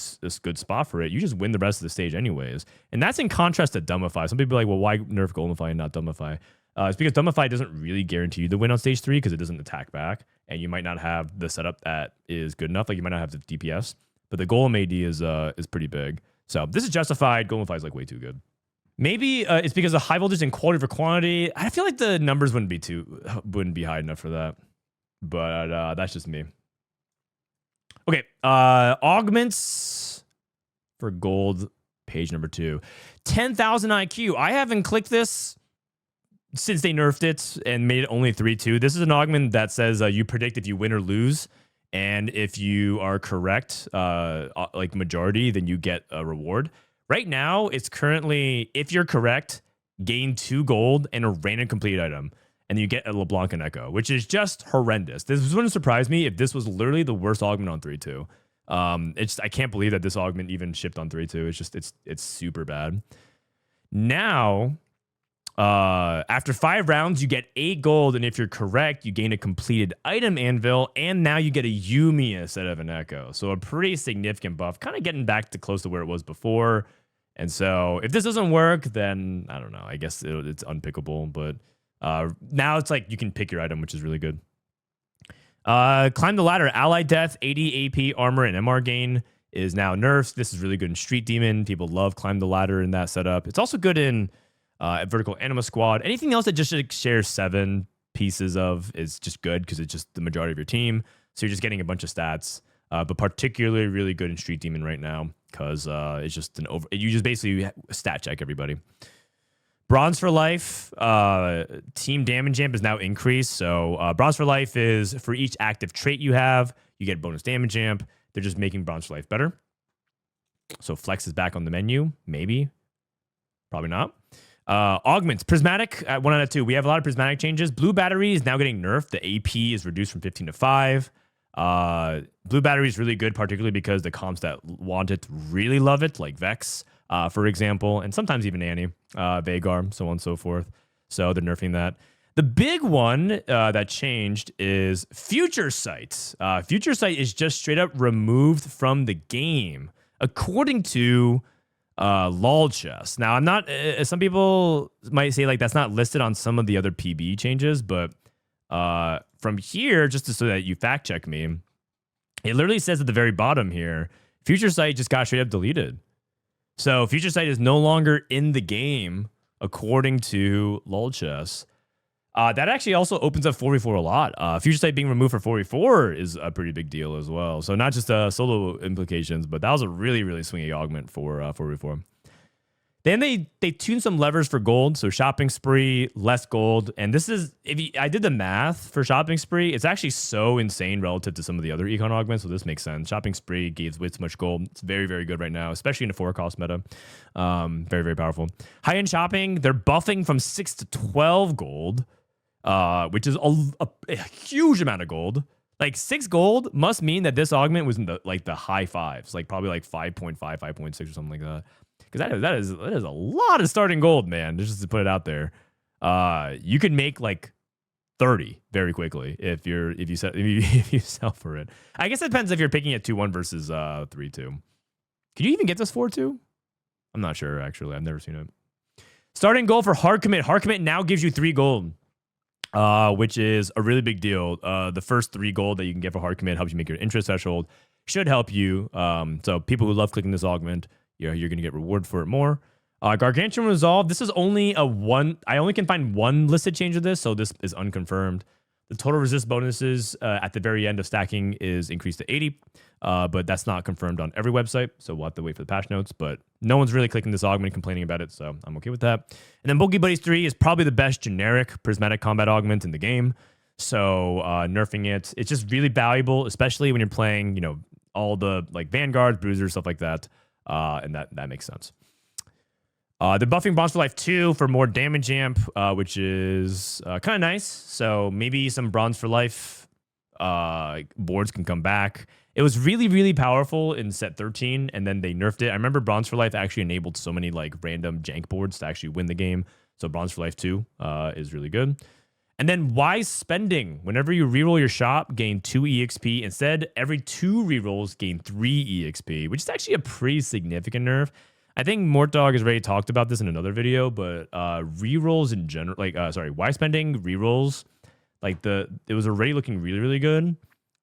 spot for it, you just win the rest of the stage anyways. And that's in contrast to Dumbify. Some people are like, well, why nerf Golemify and not Dumbify? It's because Dumbify doesn't really guarantee you the win on stage 3 because it doesn't attack back, and you might not have the setup that is good enough. Like you might not have the DPS, but the Golem AD is pretty big. So this is justified. Golemify is like way too good. Maybe it's because of high voltage and quality for quantity. I feel like the numbers wouldn't be high enough for that, but that's just me. Okay, augments for gold, page number 2. 10,000 IQ. I haven't clicked this since they nerfed it and made it only 3-2. This is an augment that says you predict if you win or lose, and if you are correct, like majority, then you get a reward. Right now, it's currently, if you're correct, gain 2 gold and a random completed item. And you get a LeBlanc and Echo, which is just horrendous. This wouldn't surprise me if this was literally the worst augment on 3-2. I can't believe that this augment even shipped on 3-2. It's just it's super bad. Now, after 5 rounds, you get 8 gold, and if you're correct, you gain a completed item anvil, and now you get a Yumi instead of an Echo. So a pretty significant buff, kind of getting back to close to where it was before. And so if this doesn't work, then I don't know. I guess it's unpickable, but now it's like you can pick your item, which is really good. Climb the ladder. Ally death, 80 AP, armor, and MR gain is now nerfs. This is really good in Street Demon. People love Climb the Ladder in that setup. It's also good in Vertical Anima Squad. Anything else that just shares 7 pieces of is just good because it's just the majority of your team. So you're just getting a bunch of stats. But particularly really good in Street Demon right now because it's just you just basically stat check everybody. Bronze for life, team damage amp is now increased. So bronze for life is for each active trait you have, you get bonus damage amp. They're just making bronze for life better. So flex is back on the menu, maybe, probably not. Augments, prismatic, 1 out of 2. We have a lot of prismatic changes. Blue battery is now getting nerfed. The AP is reduced from 15 to 5. Blue battery is really good, particularly because the comps that want it really love it, like Vex, for example, and sometimes even Annie, Vagar, so on and so forth. So they're nerfing that. The big one that changed is Future Sight. Future Sight is just straight up removed from the game, according to LOL chess. Now, I'm not. Some people might say like that's not listed on some of the other PB changes, but from here, just so that you fact check me, it literally says at the very bottom here, Future Sight just got straight up deleted. So Future Sight is no longer in the game, according to LOL chess. That actually also opens up 4v4 a lot. Future Sight being removed for 4v4 is a pretty big deal as well. So not just solo implications, but that was a really, really swingy augment for 4v4. Then they tuned some levers for gold. So shopping spree, less gold. And this is, I did the math for shopping spree. It's actually so insane relative to some of the other econ augments. So this makes sense. Shopping spree gives way too much gold. It's very, very good right now, especially in a 4-cost meta. Very, very powerful. High-end shopping, they're buffing from 6 to 12 gold. Which is a huge amount of gold. Like 6 gold must mean that this augment was in the high 5s, like probably like 5.5, 5.6 or something like that. Because that is a lot of starting gold, man. Just to put it out there, you can make like 30 very quickly if you sell for it. I guess it depends if you're picking at 2-1 versus 3-2. Can you even get this 4-2? I'm not sure actually. I've never seen it. Starting gold for hard commit. Hard commit now gives you 3 gold. Which is a really big deal. The first 3 gold that you can get for hard commit helps you make your interest threshold. Should help you. So people who love clicking this augment, you're going to get rewarded for it more. Gargantuan Resolve, this is only a one. I only can find one listed change of this, so this is unconfirmed. The total resist bonuses at the very end of stacking is increased to 80, but that's not confirmed on every website, so we'll have to wait for the patch notes. But no one's really clicking this augment and complaining about it, so I'm okay with that. And then Bulky Buddies 3 is probably the best generic prismatic combat augment in the game, so nerfing it, it's just really valuable, especially when you're playing, you know, all the like Vanguard, Bruisers, stuff like that, and that makes sense. They're buffing Bronze for Life 2 for more damage amp, which is kind of nice. So maybe some Bronze for Life boards can come back. It was really, really powerful in set 13, and then they nerfed it. I remember Bronze for Life actually enabled so many like random jank boards to actually win the game. So Bronze for Life 2 is really good. And then Wise Spending. Whenever you reroll your shop, gain 2 EXP. Instead, every 2 rerolls gain 3 EXP, which is actually a pretty significant nerf. I think Mortdog has already talked about this in another video, but rerolls in general, like Wise Spending rerolls, like it was already looking really, really good,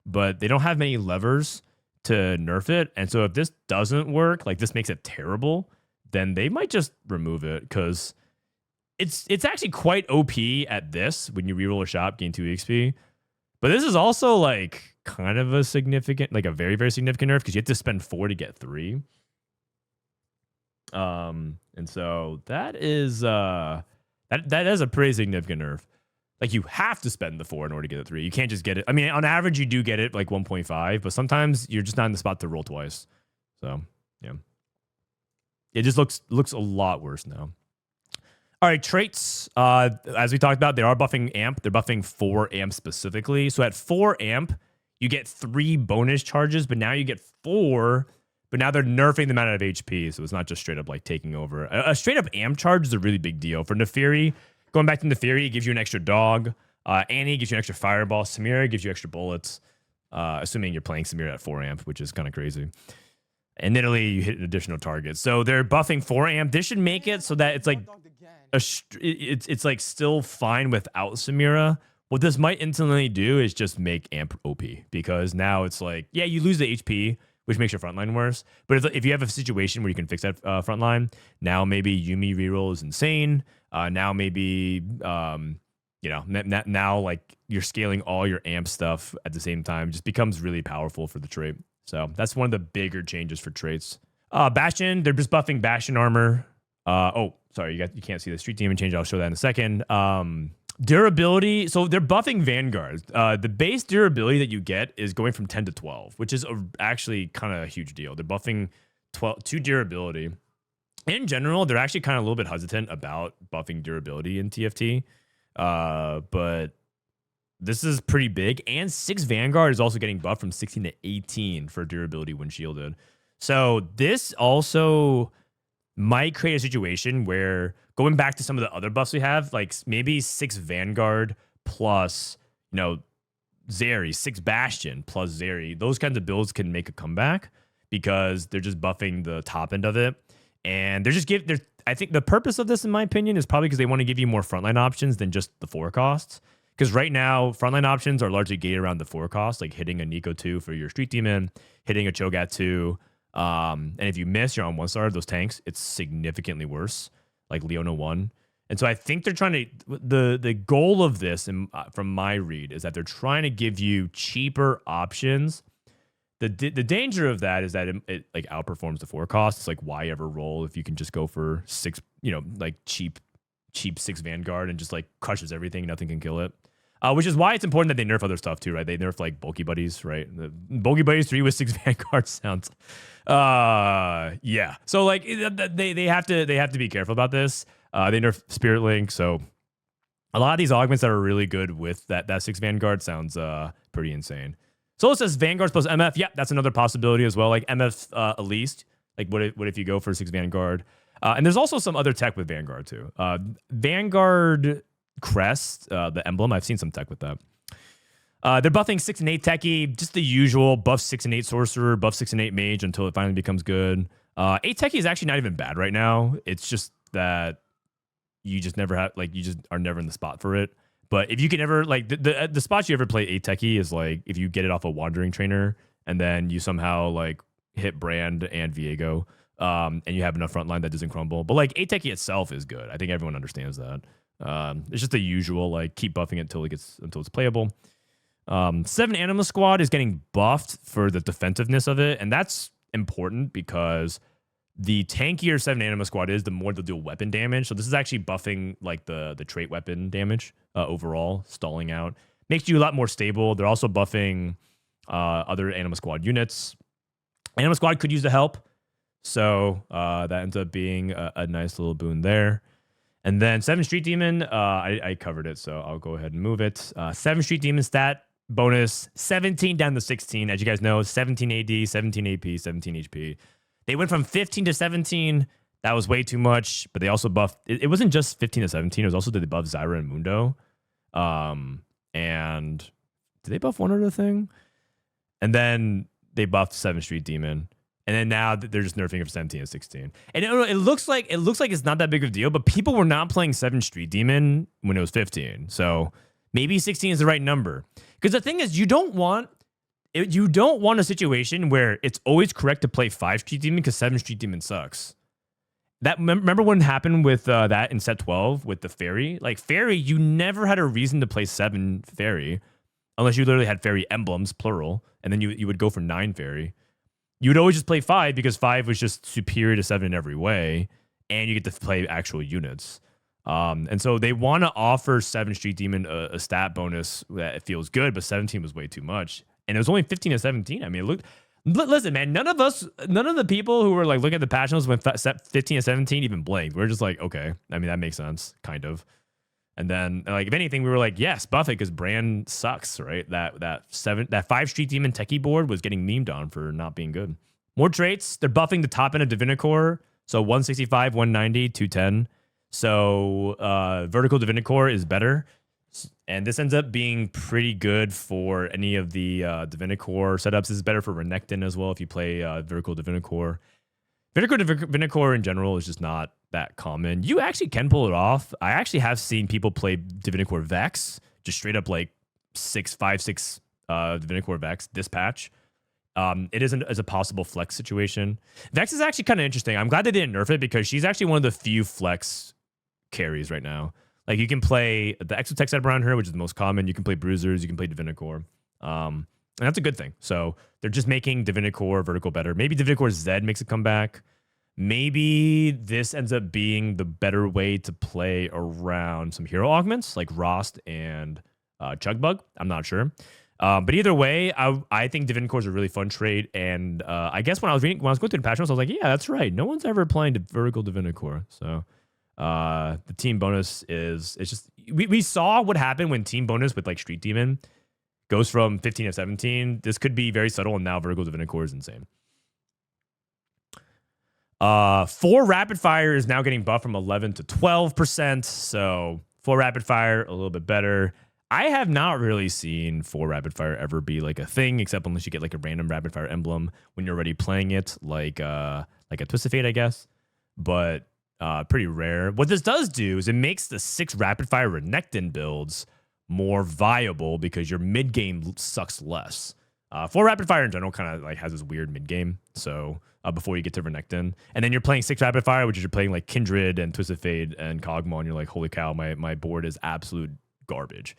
but they don't have many levers to nerf it. And so if this doesn't work, like this makes it terrible, then they might just remove it, because it's actually quite OP at this. When you reroll a shop, gain 2 EXP. But this is also like kind of a significant, like a very, very significant nerf, because you have to spend 4 to get 3. And so that is that is a pretty significant nerf. Like you have to spend the 4 in order to get a 3. You can't just get it. I mean, on average you do get it like 1.5, but sometimes you're just not in the spot to roll twice. So yeah, it just looks a lot worse now. All right, traits. As we talked about, they are buffing amp. They're buffing 4 amp specifically. So at 4 amp, you get 3 bonus charges, but now you get 4. But now they're nerfing the amount of HP, so it's not just straight up like taking over. A straight up amp charge is a really big deal. For Neferi, going back to Neferi, it gives you an extra dog. Annie gives you an extra fireball. Samira gives you extra bullets. Assuming you're playing Samira at 4 amp, which is kind of crazy. And Italy, you hit an additional target. So they're buffing 4 amp. This should make it so that it's like it's like still fine without Samira. What this might instantly do is just make amp OP, because now it's like, yeah, you lose the HP, which makes your frontline worse. But if you have a situation where you can fix that frontline, now maybe Yuumi reroll is insane. Now maybe, now like you're scaling all your amp stuff at the same time, just becomes really powerful for the trait. So that's one of the bigger changes for traits. Bastion, they're just buffing Bastion armor. Sorry, you can't see the street demon change. I'll show that in a second. Durability, so they're buffing Vanguard. The base durability that you get is going from 10 to 12, which is actually kind of a huge deal. They're buffing 2 durability. In general, they're actually kind of a little bit hesitant about buffing durability in TFT. But this is pretty big. And 6 Vanguard is also getting buffed from 16 to 18 for durability when shielded. So this also might create a situation where, going back to some of the other buffs we have, like maybe 6 Vanguard plus, Zeri, 6 Bastion plus Zeri, those kinds of builds can make a comeback, because they're just buffing the top end of it. And I think the purpose of this, in my opinion, is probably because they want to give you more frontline options than just the 4 costs. Because right now, frontline options are largely gated around the 4 costs, like hitting a Nico 2 for your Street Demon, hitting a Cho'Gath 2. And if you miss, you're on 1-star, those tanks, it's significantly worse, like Leona 1. And so I think they're trying to, the goal of this, from my read, is that they're trying to give you cheaper options. The danger of that is that it like outperforms the 4 costs. It's like, why ever roll if you can just go for 6, like cheap 6 Vanguard and just like crushes everything, nothing can kill it. Which is why it's important that they nerf other stuff too, right? They nerf like Bulky Buddies, right? The Bulky Buddies 3 with 6 Vanguard sounds, yeah. So like they have to be careful about this. They nerf Spirit Link, so a lot of these augments that are really good with that 6 Vanguard sounds pretty insane. So it says Vanguards plus MF. Yeah, that's another possibility as well. Like MF at least. Like what if you go for 6 Vanguard? And there's also some other tech with Vanguard too. Vanguard Crest, the emblem, I've seen some tech with that. They're buffing 6 and 8 techie, just the usual buff 6 and 8 sorcerer, buff 6 and 8 mage until it finally becomes good. 8 techie is actually not even bad right now. It's just that you just never have, like, you just are never in the spot for it. But if you can ever, like, the spots you ever play 8 techie is like if you get it off a wandering trainer and then you somehow like hit Brand and Viego, and you have enough frontline that doesn't crumble. But like Ateki itself is good. I think everyone understands that. It's just the usual, like keep buffing it until it's playable. 7 Anima Squad is getting buffed for the defensiveness of it, and that's important because the tankier 7 Anima Squad is, the more they'll do weapon damage. So this is actually buffing like the trait weapon damage overall, stalling out. Makes you a lot more stable. They're also buffing other Anima Squad units. Anima Squad could use the help. So that ends up being a nice little boon there. And then 7 Street Demon, I covered it, so I'll go ahead and move it. 7 Street Demon stat bonus, 17 down to 16. As you guys know, 17 AD, 17 AP, 17 HP. They went from 15 to 17. That was way too much, but they also buffed. It wasn't just 15 to 17. It was also that they buffed Zyra and Mundo. And did they buff one other thing? And then they buffed 7 Street Demon. And then now they're just nerfing it from 17 to 16. And it looks like it's not that big of a deal, but people were not playing 7 Street Demon when it was 15. So maybe 16 is the right number. Because the thing is, you don't want a situation where it's always correct to play 5 Street Demon because 7 Street Demon sucks. Remember what happened with that in set 12 with the Fairy? Like Fairy, you never had a reason to play 7 Fairy unless you literally had Fairy emblems, plural, and then you would go for 9 Fairy. You would always just play 5 because 5 was just superior to 7 in every way, and you get to play actual units. And so they want to offer 7 Street Demon a stat bonus that it feels good, but 17 was way too much. And it was only 15 to 17. I mean, listen, man, none of the people who were like looking at the patch notes when 15 to 17 even blinked. We're just like, okay, I mean, that makes sense, kind of. And then, like, if anything, we were like, yes, buff it because Brand sucks, right? That 5 Street Demon techie board was getting memed on for not being good. More traits. They're buffing the top end of Divinicore. So 165, 190, 210. So Vertical Divinicore is better. And this ends up being pretty good for any of the Divinicore setups. This is better for Renekton as well if you play Vertical Divinicore. Vertical Divinicore in general is just not that common. You actually can pull it off. I actually have seen people play Divinicore Vex, just straight up like 5-6 Divinicore Vex this patch. It isn't as a possible flex situation. Vex is actually kind of interesting. I'm glad they didn't nerf it because she's actually one of the few flex carries right now. Like you can play the Exotech setup around her, which is the most common. You can play Bruisers. You can play Divinicore. And that's a good thing. So they're just making Divinicore Vertical better. Maybe Divinicore Zed makes a comeback. Maybe this ends up being the better way to play around some hero augments like Rost and Chugbug. I'm not sure. But either way, I think Divinicore is a really fun trait. And I guess when I was going through the patch notes, I was like, yeah, that's right. No one's ever playing Vertical Divinicore. So the team bonus it's just, we saw what happened when team bonus with like Street Demon goes from 15 to 17. This could be very subtle, and now Vertical Divinicore is insane. 4 Rapid Fire is now getting buffed from 11 to 12%. So 4 Rapid Fire, a little bit better. I have not really seen 4 Rapid Fire ever be like a thing, except unless you get like a random Rapid Fire emblem when you're already playing it, like a Twisted Fate, I guess. But pretty rare. What this does do is it makes the 6 Rapid Fire Renekton builds more viable because your mid game sucks less. 4 Rapid Fire in general kind of like has this weird mid game. So before you get to Renekton, and then you're playing 6 Rapid Fire, which is you're playing like Kindred and Twisted Fate and Kog'Maw, and you're like, holy cow, my board is absolute garbage.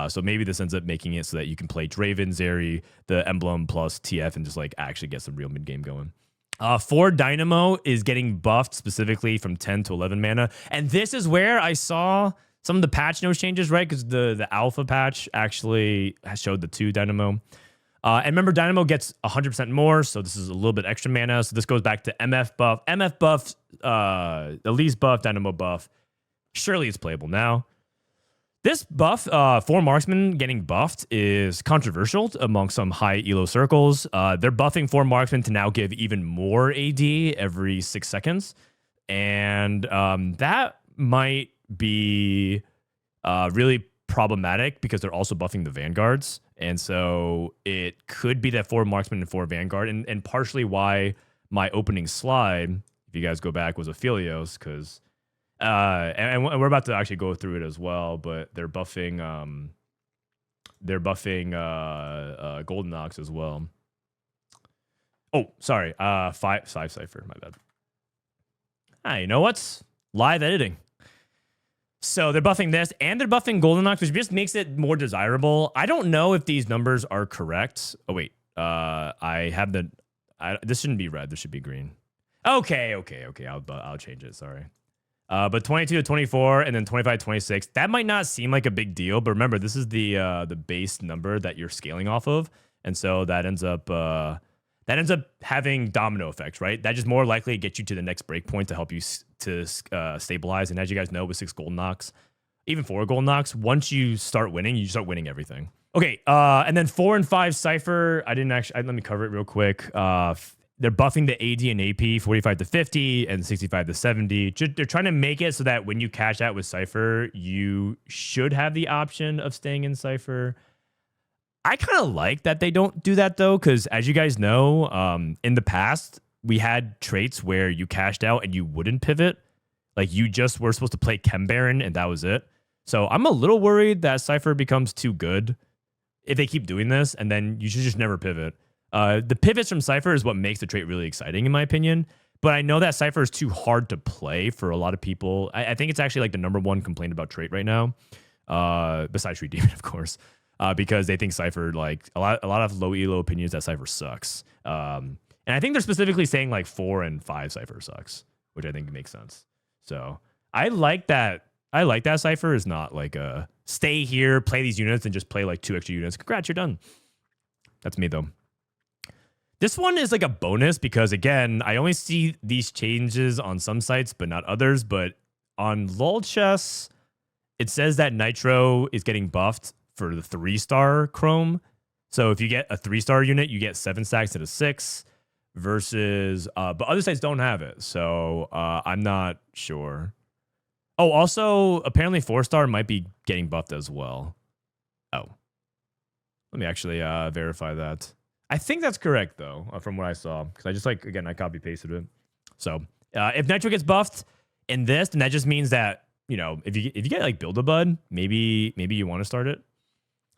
So maybe this ends up making it so that you can play Draven, Zeri, the emblem plus TF, and just like actually get some real mid game going. 4 Dynamo is getting buffed specifically from 10 to 11 mana, and this is where I saw some of the patch notes changes, right? Because the alpha patch actually has showed the 2 Dynamo. And remember, Dynamo gets 100% more, so this is a little bit extra mana. So this goes back to MF buff, Elise buff, Dynamo buff. Surely it's playable now. This buff, 4 Marksman getting buffed, is controversial among some high elo circles. They're buffing 4 Marksman to now give even more AD every 6 seconds. And that might be really problematic because they're also buffing the Vanguards. And so it could be that 4 Marksman and 4 Vanguard. And partially why my opening slide, if you guys go back, was Aphelios, because and we're about to actually go through it as well, but they're buffing Golden Ox as well. Oh, sorry. 5 Cypher, my bad. You know what's live editing? So they're buffing this and they're buffing Golden Ox, which just makes it more desirable. I don't know if these numbers are correct. Oh, wait. I have the... this shouldn't be red. This should be green. Okay. I'll change it. Sorry. But 22 to 24 and then 25 to 26. That might not seem like a big deal, but remember, this is the base number that you're scaling off of. And so that ends up having domino effects, right? That just more likely get you to the next breakpoint to help you to stabilize. And as you guys know, with 6 Golden Knocks, even 4 Golden Knocks, once you start winning, you start winning everything. Okay, and then 4 and 5 Cypher. I didn't actually, let me cover it real quick. They're buffing the AD and AP 45 to 50 and 65 to 70. They're trying to make it so that when you cash out with Cypher, you should have the option of staying in Cypher. I kind of like that they don't do that, though, because as you guys know, in the past, we had traits where you cashed out and you wouldn't pivot. Like, you just were supposed to play Chem Baron, and that was it. So I'm a little worried that Cypher becomes too good if they keep doing this, and then you should just never pivot. The pivots from Cypher is what makes the trait really exciting, in my opinion. But I know that Cypher is too hard to play for a lot of people. I think it's actually like the #1 complaint about trait right now, besides Tree Demon, of course. Because they think Cypher, like, a lot of low elo opinions that Cypher sucks. And I think they're specifically saying like 4 and 5 Cypher sucks, which I think makes sense. So I like that. I like that Cypher is not like a stay here, play these units, and just play like 2 extra units. Congrats, you're done. That's me, though. This one is like a bonus because, again, I only see these changes on some sites, but not others. But on LOL Chess, it says that Nitro is getting buffed for the 3-star Chrome. So if you get a 3-star unit, you get 7 stacks instead of 6 versus, but other sites don't have it. So I'm not sure. Oh, also, apparently 4-star might be getting buffed as well. Oh, let me actually verify that. I think that's correct, though, from what I saw. Because I just, like, again, I copy-pasted it. So if Nitro gets buffed in this, then that just means that, you know, if you get, like, Build-A-Bud, maybe you want to start it.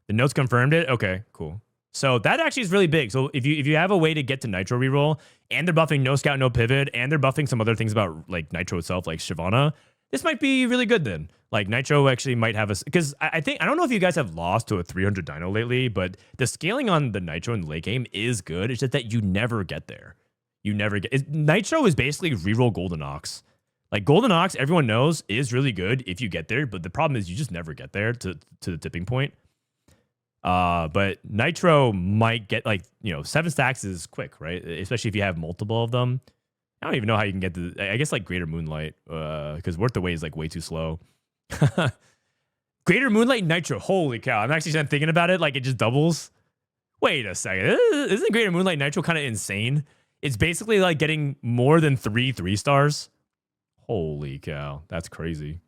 The notes confirmed it? Okay, cool. So that actually is really big. So if you have a way to get to Nitro reroll, and they're buffing No Scout, No Pivot, and they're buffing some other things about, like, Nitro itself, like Shyvana, this might be really good then. Like, Nitro actually might have a... Because I don't know if you guys have lost to a 300 Dino lately, but the scaling on the Nitro in the late game is good. It's just that you never get there. You never get... Nitro is basically reroll Golden Ox. Like, Golden Ox, everyone knows, is really good if you get there, but the problem is you just never get there to the tipping point. But Nitro might get, like, you know, 7 stacks is quick, right? Especially if you have multiple of them. I don't even know how you can get to, I guess, like, Greater Moonlight, because Worth the Wait is, like, way too slow. Greater Moonlight Nitro. Holy cow. I'm actually thinking about it, like, it just doubles. Wait a second. Isn't Greater Moonlight Nitro kind of insane? It's basically like getting more than 3 3-stars. Holy cow. That's crazy.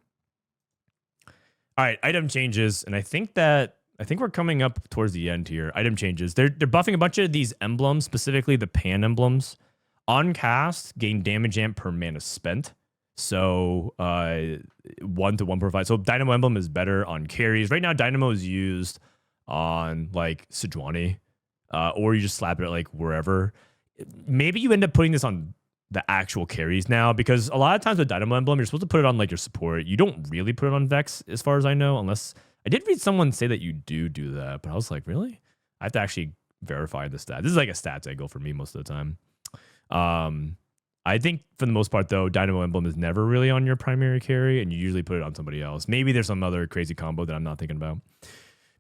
All right, item changes. And I think we're coming up towards the end here. Item changes. They're buffing a bunch of these emblems, specifically the pan emblems. On cast, gain damage amp per mana spent. So 1 to 1.5. So Dynamo Emblem is better on carries. Right now, Dynamo is used on like Sejuani, or you just slap it like wherever. Maybe you end up putting this on the actual carries now, because a lot of times with Dynamo Emblem, you're supposed to put it on like your support. You don't really put it on Vex, as far as I know, unless I did read someone say that you do that, but I was like, really? I have to actually verify the stat. This is like a stats angle for me most of the time. I think for the most part, though, Dynamo Emblem is never really on your primary carry, and you usually put it on somebody else. Maybe there's some other crazy combo that I'm not thinking about.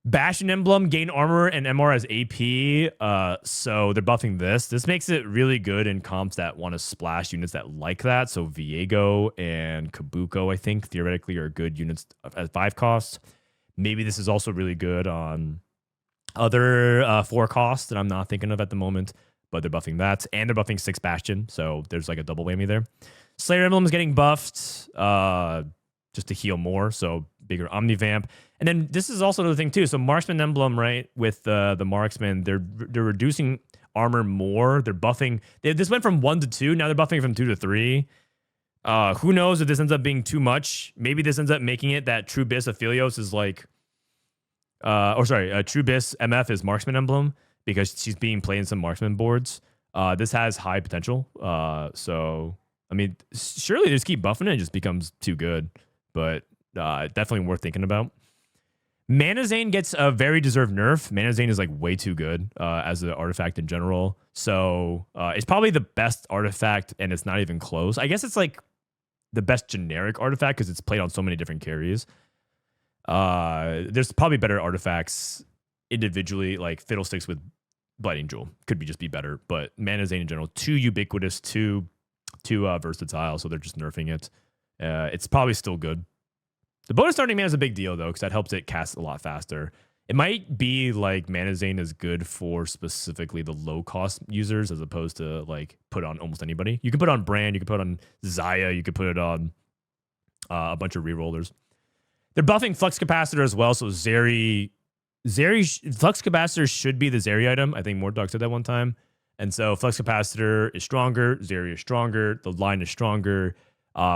Bastion Emblem, gain armor and MR as AP. So they're buffing this. This makes it really good in comps that want to splash units that like that. So Viego and Kabuko, I think, theoretically are good units at 5 costs. Maybe this is also really good on other 4 costs that I'm not thinking of at the moment. But they're buffing that, and they're buffing 6 Bastion, so there's like a double whammy there. Slayer Emblem is getting buffed just to heal more, so bigger Omnivamp. And then this is also another thing too. So Marksman Emblem, right, with the Marksman, they're reducing armor more. They're buffing. This went from 1 to 2. Now they're buffing from 2 to 3. Who knows if this ends up being too much? Maybe this ends up making it that True Biss Aphelios is like, True Biss MF is Marksman Emblem, because she's being played in some marksman boards. This has high potential. So I mean, surely they just keep buffing it, it just becomes too good. But definitely worth thinking about. Mana Zane gets a very deserved nerf. Mana Zane is like way too good as an artifact in general. So it's probably the best artifact, and it's not even close. I guess it's like the best generic artifact because it's played on so many different carries. There's probably better artifacts individually, like Fiddlesticks with Blood Angel could just be better. But Mana Zane in general, too ubiquitous, too versatile, so they're just nerfing it. It's probably still good. The bonus starting mana is a big deal, though, because that helps it cast a lot faster. It might be like Mana Zane is good for specifically the low-cost users as opposed to like put on almost anybody. You can put on Brand, you can put on Zaya, you can put it on a bunch of rerollers. They're buffing Flux Capacitor as well, so Flux Capacitor should be the Zeri item. I think Mordog said that one time. And so Flux Capacitor is stronger, Zeri is stronger, the line is stronger.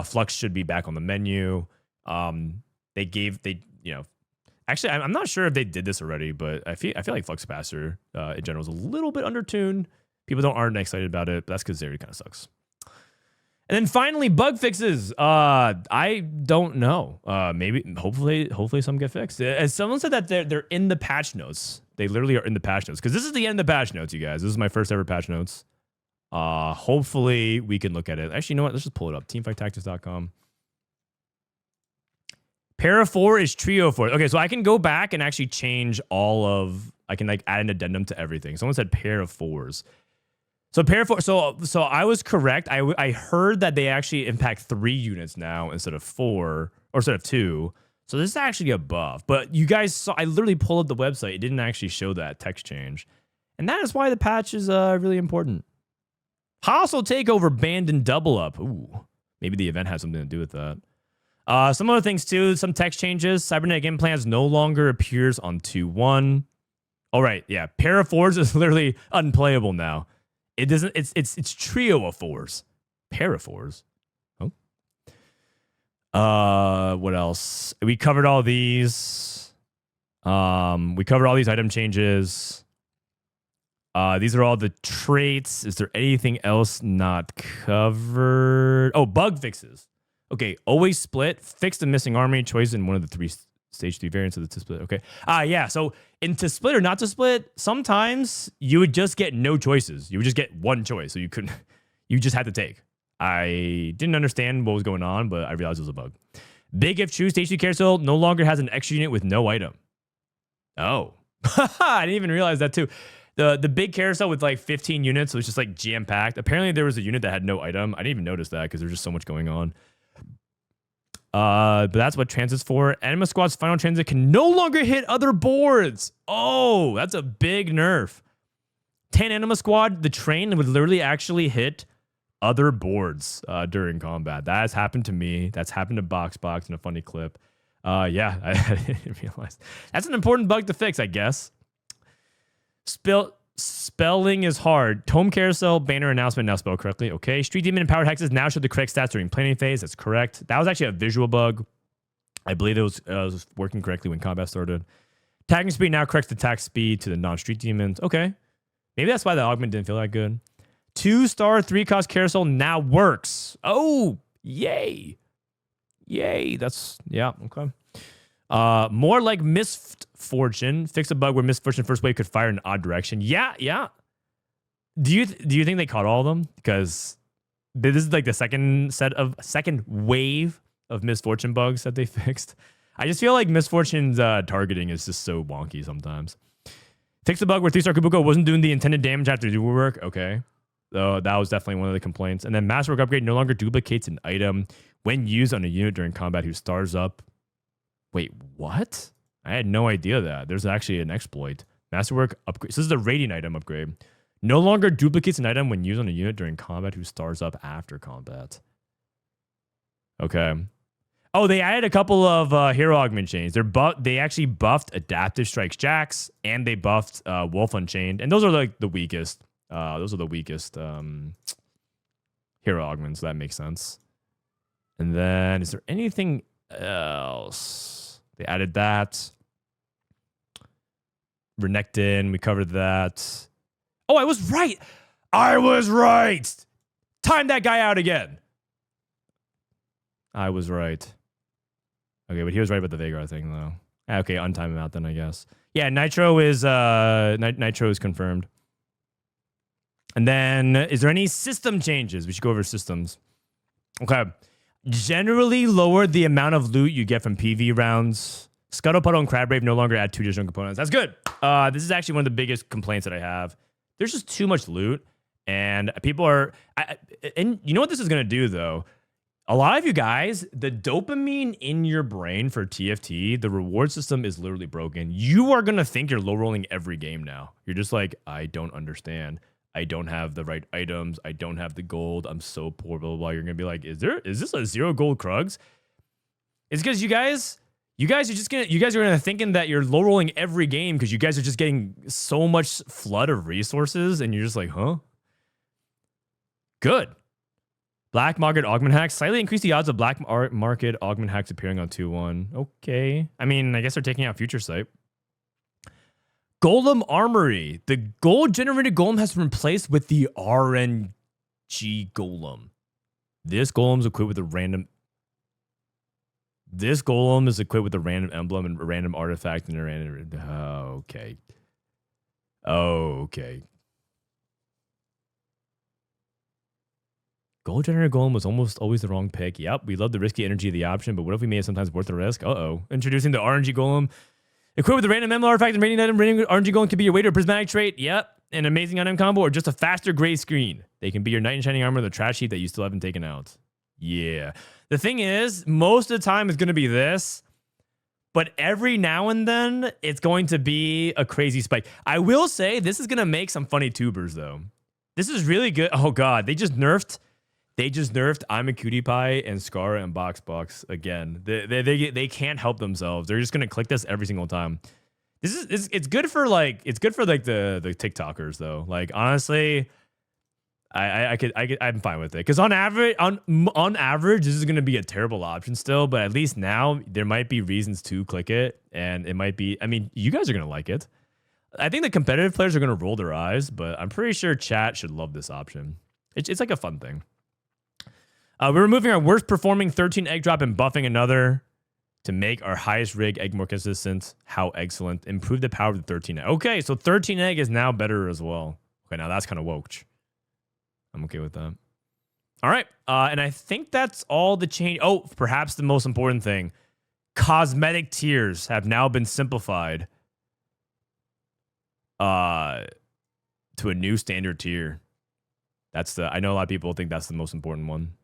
Flux should be back on the menu. Actually, I'm not sure if they did this already, but I feel like Flux Capacitor in general is a little bit undertuned. People aren't excited about it, but that's because Zeri kind of sucks. And then finally, bug fixes. I don't know. Hopefully some get fixed. As someone said that they're in the patch notes. They literally are in the patch notes because this is the end of the patch notes, you guys. This is my first ever patch notes. Hopefully we can look at it. Actually, you know what? Let's just pull it up. Teamfighttactics.com. Para 4 is Trio 4. Okay, so I can go back and actually change I can like add an addendum to everything. Someone said pair of 4s. So pair 4, so I was correct. I heard that they actually impact 3 units now instead of 4, or instead of 2. So this is actually a buff. But you guys saw, I literally pulled up the website. It didn't actually show that text change. And that is why the patch is really important. Hostile Takeover banned and double up. Ooh, maybe the event had something to do with that. Some other things too, some text changes. Cybernetic Implants no longer appears on 2-1. All right, yeah. Pair of 4s is literally unplayable now. It doesn't, it's trio of 4s. Pair of 4s. Oh. What else? We covered all these. We covered all these item changes. These are all the traits. Is there anything else not covered? Oh, bug fixes. Okay, always split. Fix the missing army choice in one of the 3 stage 3 variants of the to split. Okay. Yeah. So in to split or not to split, sometimes you would just get no choices. You would just get one choice. So you just had to take. I didn't understand what was going on, but I realized it was a bug. Big if true, stage 2 carousel no longer has an extra unit with no item. Oh. I didn't even realize that too. The big carousel with like 15 units was just like jam-packed. Apparently there was a unit that had no item. I didn't even notice that because there's just so much going on. But that's what transit's for. Anima Squad's final transit can no longer hit other boards. Oh, that's a big nerf. 10 Anima Squad, the train would literally actually hit other boards during combat. That has happened to me. That's happened to Box in a funny clip. Yeah, I didn't realize. That's an important bug to fix, I guess. Spelling is hard. Tome Carousel banner announcement now spelled correctly. Okay. Street Demon and Powered Hexes now show the correct stats during planning phase. That's correct. That was actually a visual bug. I believe it was working correctly when combat started. Tagging speed now corrects the attack speed to the non-Street Demons. Okay. Maybe that's why the augment didn't feel that good. 2-star 3-cost Carousel now works. Oh, yay. Yay. That's, yeah, okay. More like Misfortune. Fix a bug where Misfortune first wave could fire in an odd direction. Yeah. Do you think they caught all of them? Because this is like the second wave of Misfortune bugs that they fixed. I just feel like Misfortune's targeting is just so wonky sometimes. Fix a bug where 3-star Kubuko wasn't doing the intended damage after do work. Okay. So that was definitely one of the complaints. And then Masterwork Upgrade no longer duplicates an item when used on a unit during combat who stars up. Wait, what? I had no idea that. There's actually an exploit. Masterwork Upgrade. So this is the Radiant item upgrade. No longer duplicates an item when used on a unit during combat who stars up after combat. Okay. Oh, they added a couple of hero augment chains. They actually buffed Adaptive Strikes Jax, and they buffed Wolf Unchained. And those are like the weakest. Those are the weakest hero augments. So that makes sense. And then, is there anything else? They added that. Renekton, we covered that. Oh, I was right. Time that guy out again. I was right. Okay, but he was right about the Vagar thing, though. Okay, untime him out then, I guess. Yeah, Nitro is Nitro is confirmed. And then, is there any system changes? We should go over systems. Okay. Generally lower the amount of loot you get from PV rounds. Scuttlepuddle and Crabbrave no longer add 2 additional components. That's good. This is actually one of the biggest complaints that I have. There's just too much loot, and people are... and you know what this is going to do, though? A lot of you guys, the dopamine in your brain for TFT, the reward system is literally broken. You are going to think you're low rolling every game now. You're just like, I don't understand. I don't have the right items. I don't have the gold. I'm so poor, blah, blah, blah. You're going to be like, is this a 0 gold Krugs? It's because you guys are gonna thinking that you're low rolling every game because you guys are just getting so much flood of resources, and you're just like, huh? Good. Black market augment hacks slightly increase the odds of black market augment hacks appearing on 2-1. Okay. I mean, I guess they're taking out Future Sight. Golem Armory. The gold generated golem has been replaced with the RNG golem. This golem is equipped with a random. This golem is equipped with a random emblem and a random artifact and a random. Oh, okay. Okay. Gold generator golem was almost always the wrong pick. Yep, we love the risky energy of the option, but what if we made it sometimes worth the risk? Introducing the RNG golem. Equipped with a random emblem artifact and random item, random RNG golem can be your way to a prismatic trait. Yep, an amazing item combo or just a faster gray screen. They can be your knight in shining armor, the trash heap that you still haven't taken out. Yeah. The thing is, most of the time it's going to be this, but every now and then it's going to be a crazy spike. I will say this is going to make some funny tubers, though. This is really good. Oh, God. They just nerfed I'm a Cutie Pie and Scar and Box again. They can't help themselves. They're just going to click this every single time. It's good for the TikTokers, though. Like, honestly... I'm fine with it because on average, this is going to be a terrible option still, but at least now there might be reasons to click it, and it might be. I mean, you guys are going to like it. I think the competitive players are going to roll their eyes, but I'm pretty sure chat should love this option. It's like a fun thing. We're removing our worst performing 13 egg drop and buffing another to make our highest rig egg more consistent. How excellent! Improve the power of the 13 egg. Okay, so 13 egg is now better as well. Okay, now that's kind of woke. I'm okay with that. All right. And I think that's all the change. Oh, perhaps the most important thing. Cosmetic tiers have now been simplified to a new standard tier. I know a lot of people think that's the most important one.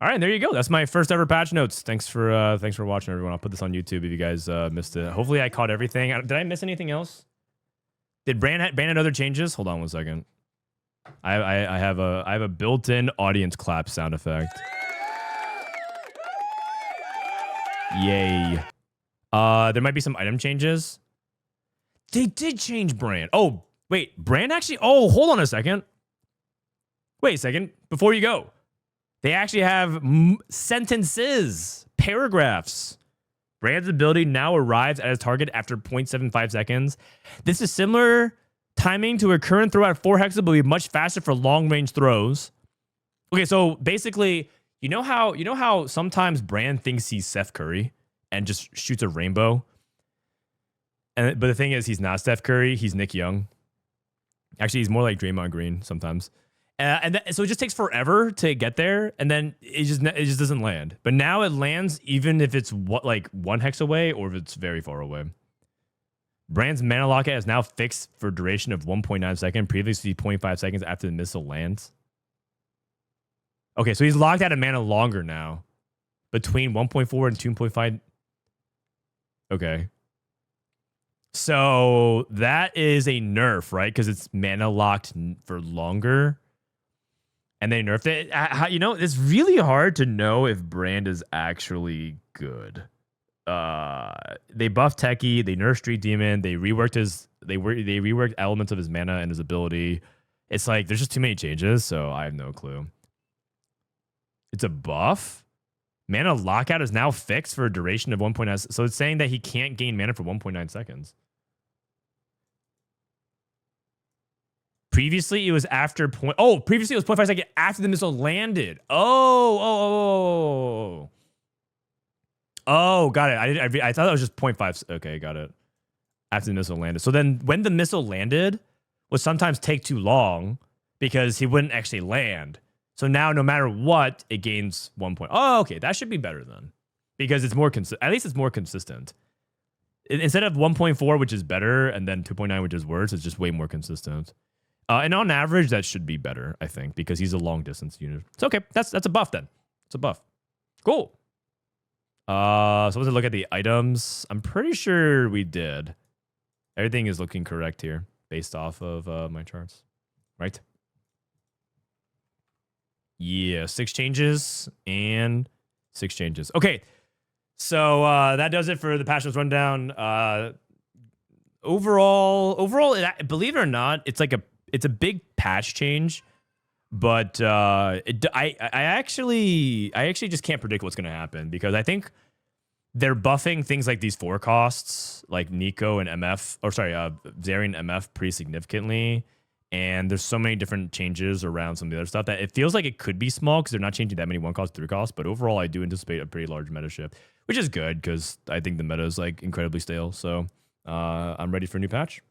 All right, there you go. That's my first ever patch notes. Thanks for watching, everyone. I'll put this on YouTube if you guys missed it. Hopefully I caught everything. Did I miss anything else? Did Brand have other changes? Hold on one second. I have a built-in audience clap sound effect. Yay. There might be some item changes. They did change Brand. Oh, wait. Brand actually... Oh, hold on a second. Wait a second. Before you go. They actually have sentences. Paragraphs. Brand's ability now arrives at its target after 0.75 seconds. This is similar... timing to a current throw at 4 hexes will be much faster for long-range throws. Okay, so basically, you know how sometimes Brand thinks he's Steph Curry and just shoots a rainbow? But the thing is, he's not Steph Curry. He's Nick Young. Actually, he's more like Draymond Green sometimes. So it just takes forever to get there, and then it just doesn't land. But now it lands even if it's 1 hex away or if it's very far away. Brand's mana lockout is now fixed for duration of 1.9 seconds, previously 0.5 seconds after the missile lands. Okay, so he's locked out of mana longer now. Between 1.4 and 2.5. Okay. So that is a nerf, right? Because it's mana locked for longer. And they nerfed it. It's really hard to know if Brand is actually good. They buffed Techie, they nerfed Street Demon, they reworked elements of his mana and his ability. It's like there's just too many changes, so I have no clue. It's a buff. Mana lockout is now fixed for a duration of 1.9. So it's saying that he can't gain mana for 1.9 seconds. Previously, it was after point. Oh, previously it was 0.5 second after the missile landed. Oh, got it. I thought it was just 0.5. Okay, got it. After the missile landed. So then when the missile landed would sometimes take too long because he wouldn't actually land. So now no matter what, it gains 1 point. Oh, okay. That should be better then. Because it's more at least it's more consistent. Instead of 1.4, which is better, and then 2.9, which is worse, it's just way more consistent. And on average, that should be better, I think, because he's a long distance unit. It's okay. That's a buff then. It's a buff. Cool. So let's look at the items. I'm pretty sure we did. Everything is looking correct here based off of my charts, right? Yeah, 6 changes and 6 changes. Okay, so that does it for the patch notes rundown. Overall, believe it or not, it's a big patch change, but I actually just can't predict what's gonna happen because I think they're buffing things like these 4 costs, like Nico and MF, or sorry, Zeri and MF pretty significantly. And there's so many different changes around some of the other stuff that it feels like it could be small because they're not changing that many 1 cost, 3 costs. But overall, I do anticipate a pretty large meta shift, which is good because I think the meta is like incredibly stale. So I'm ready for a new patch.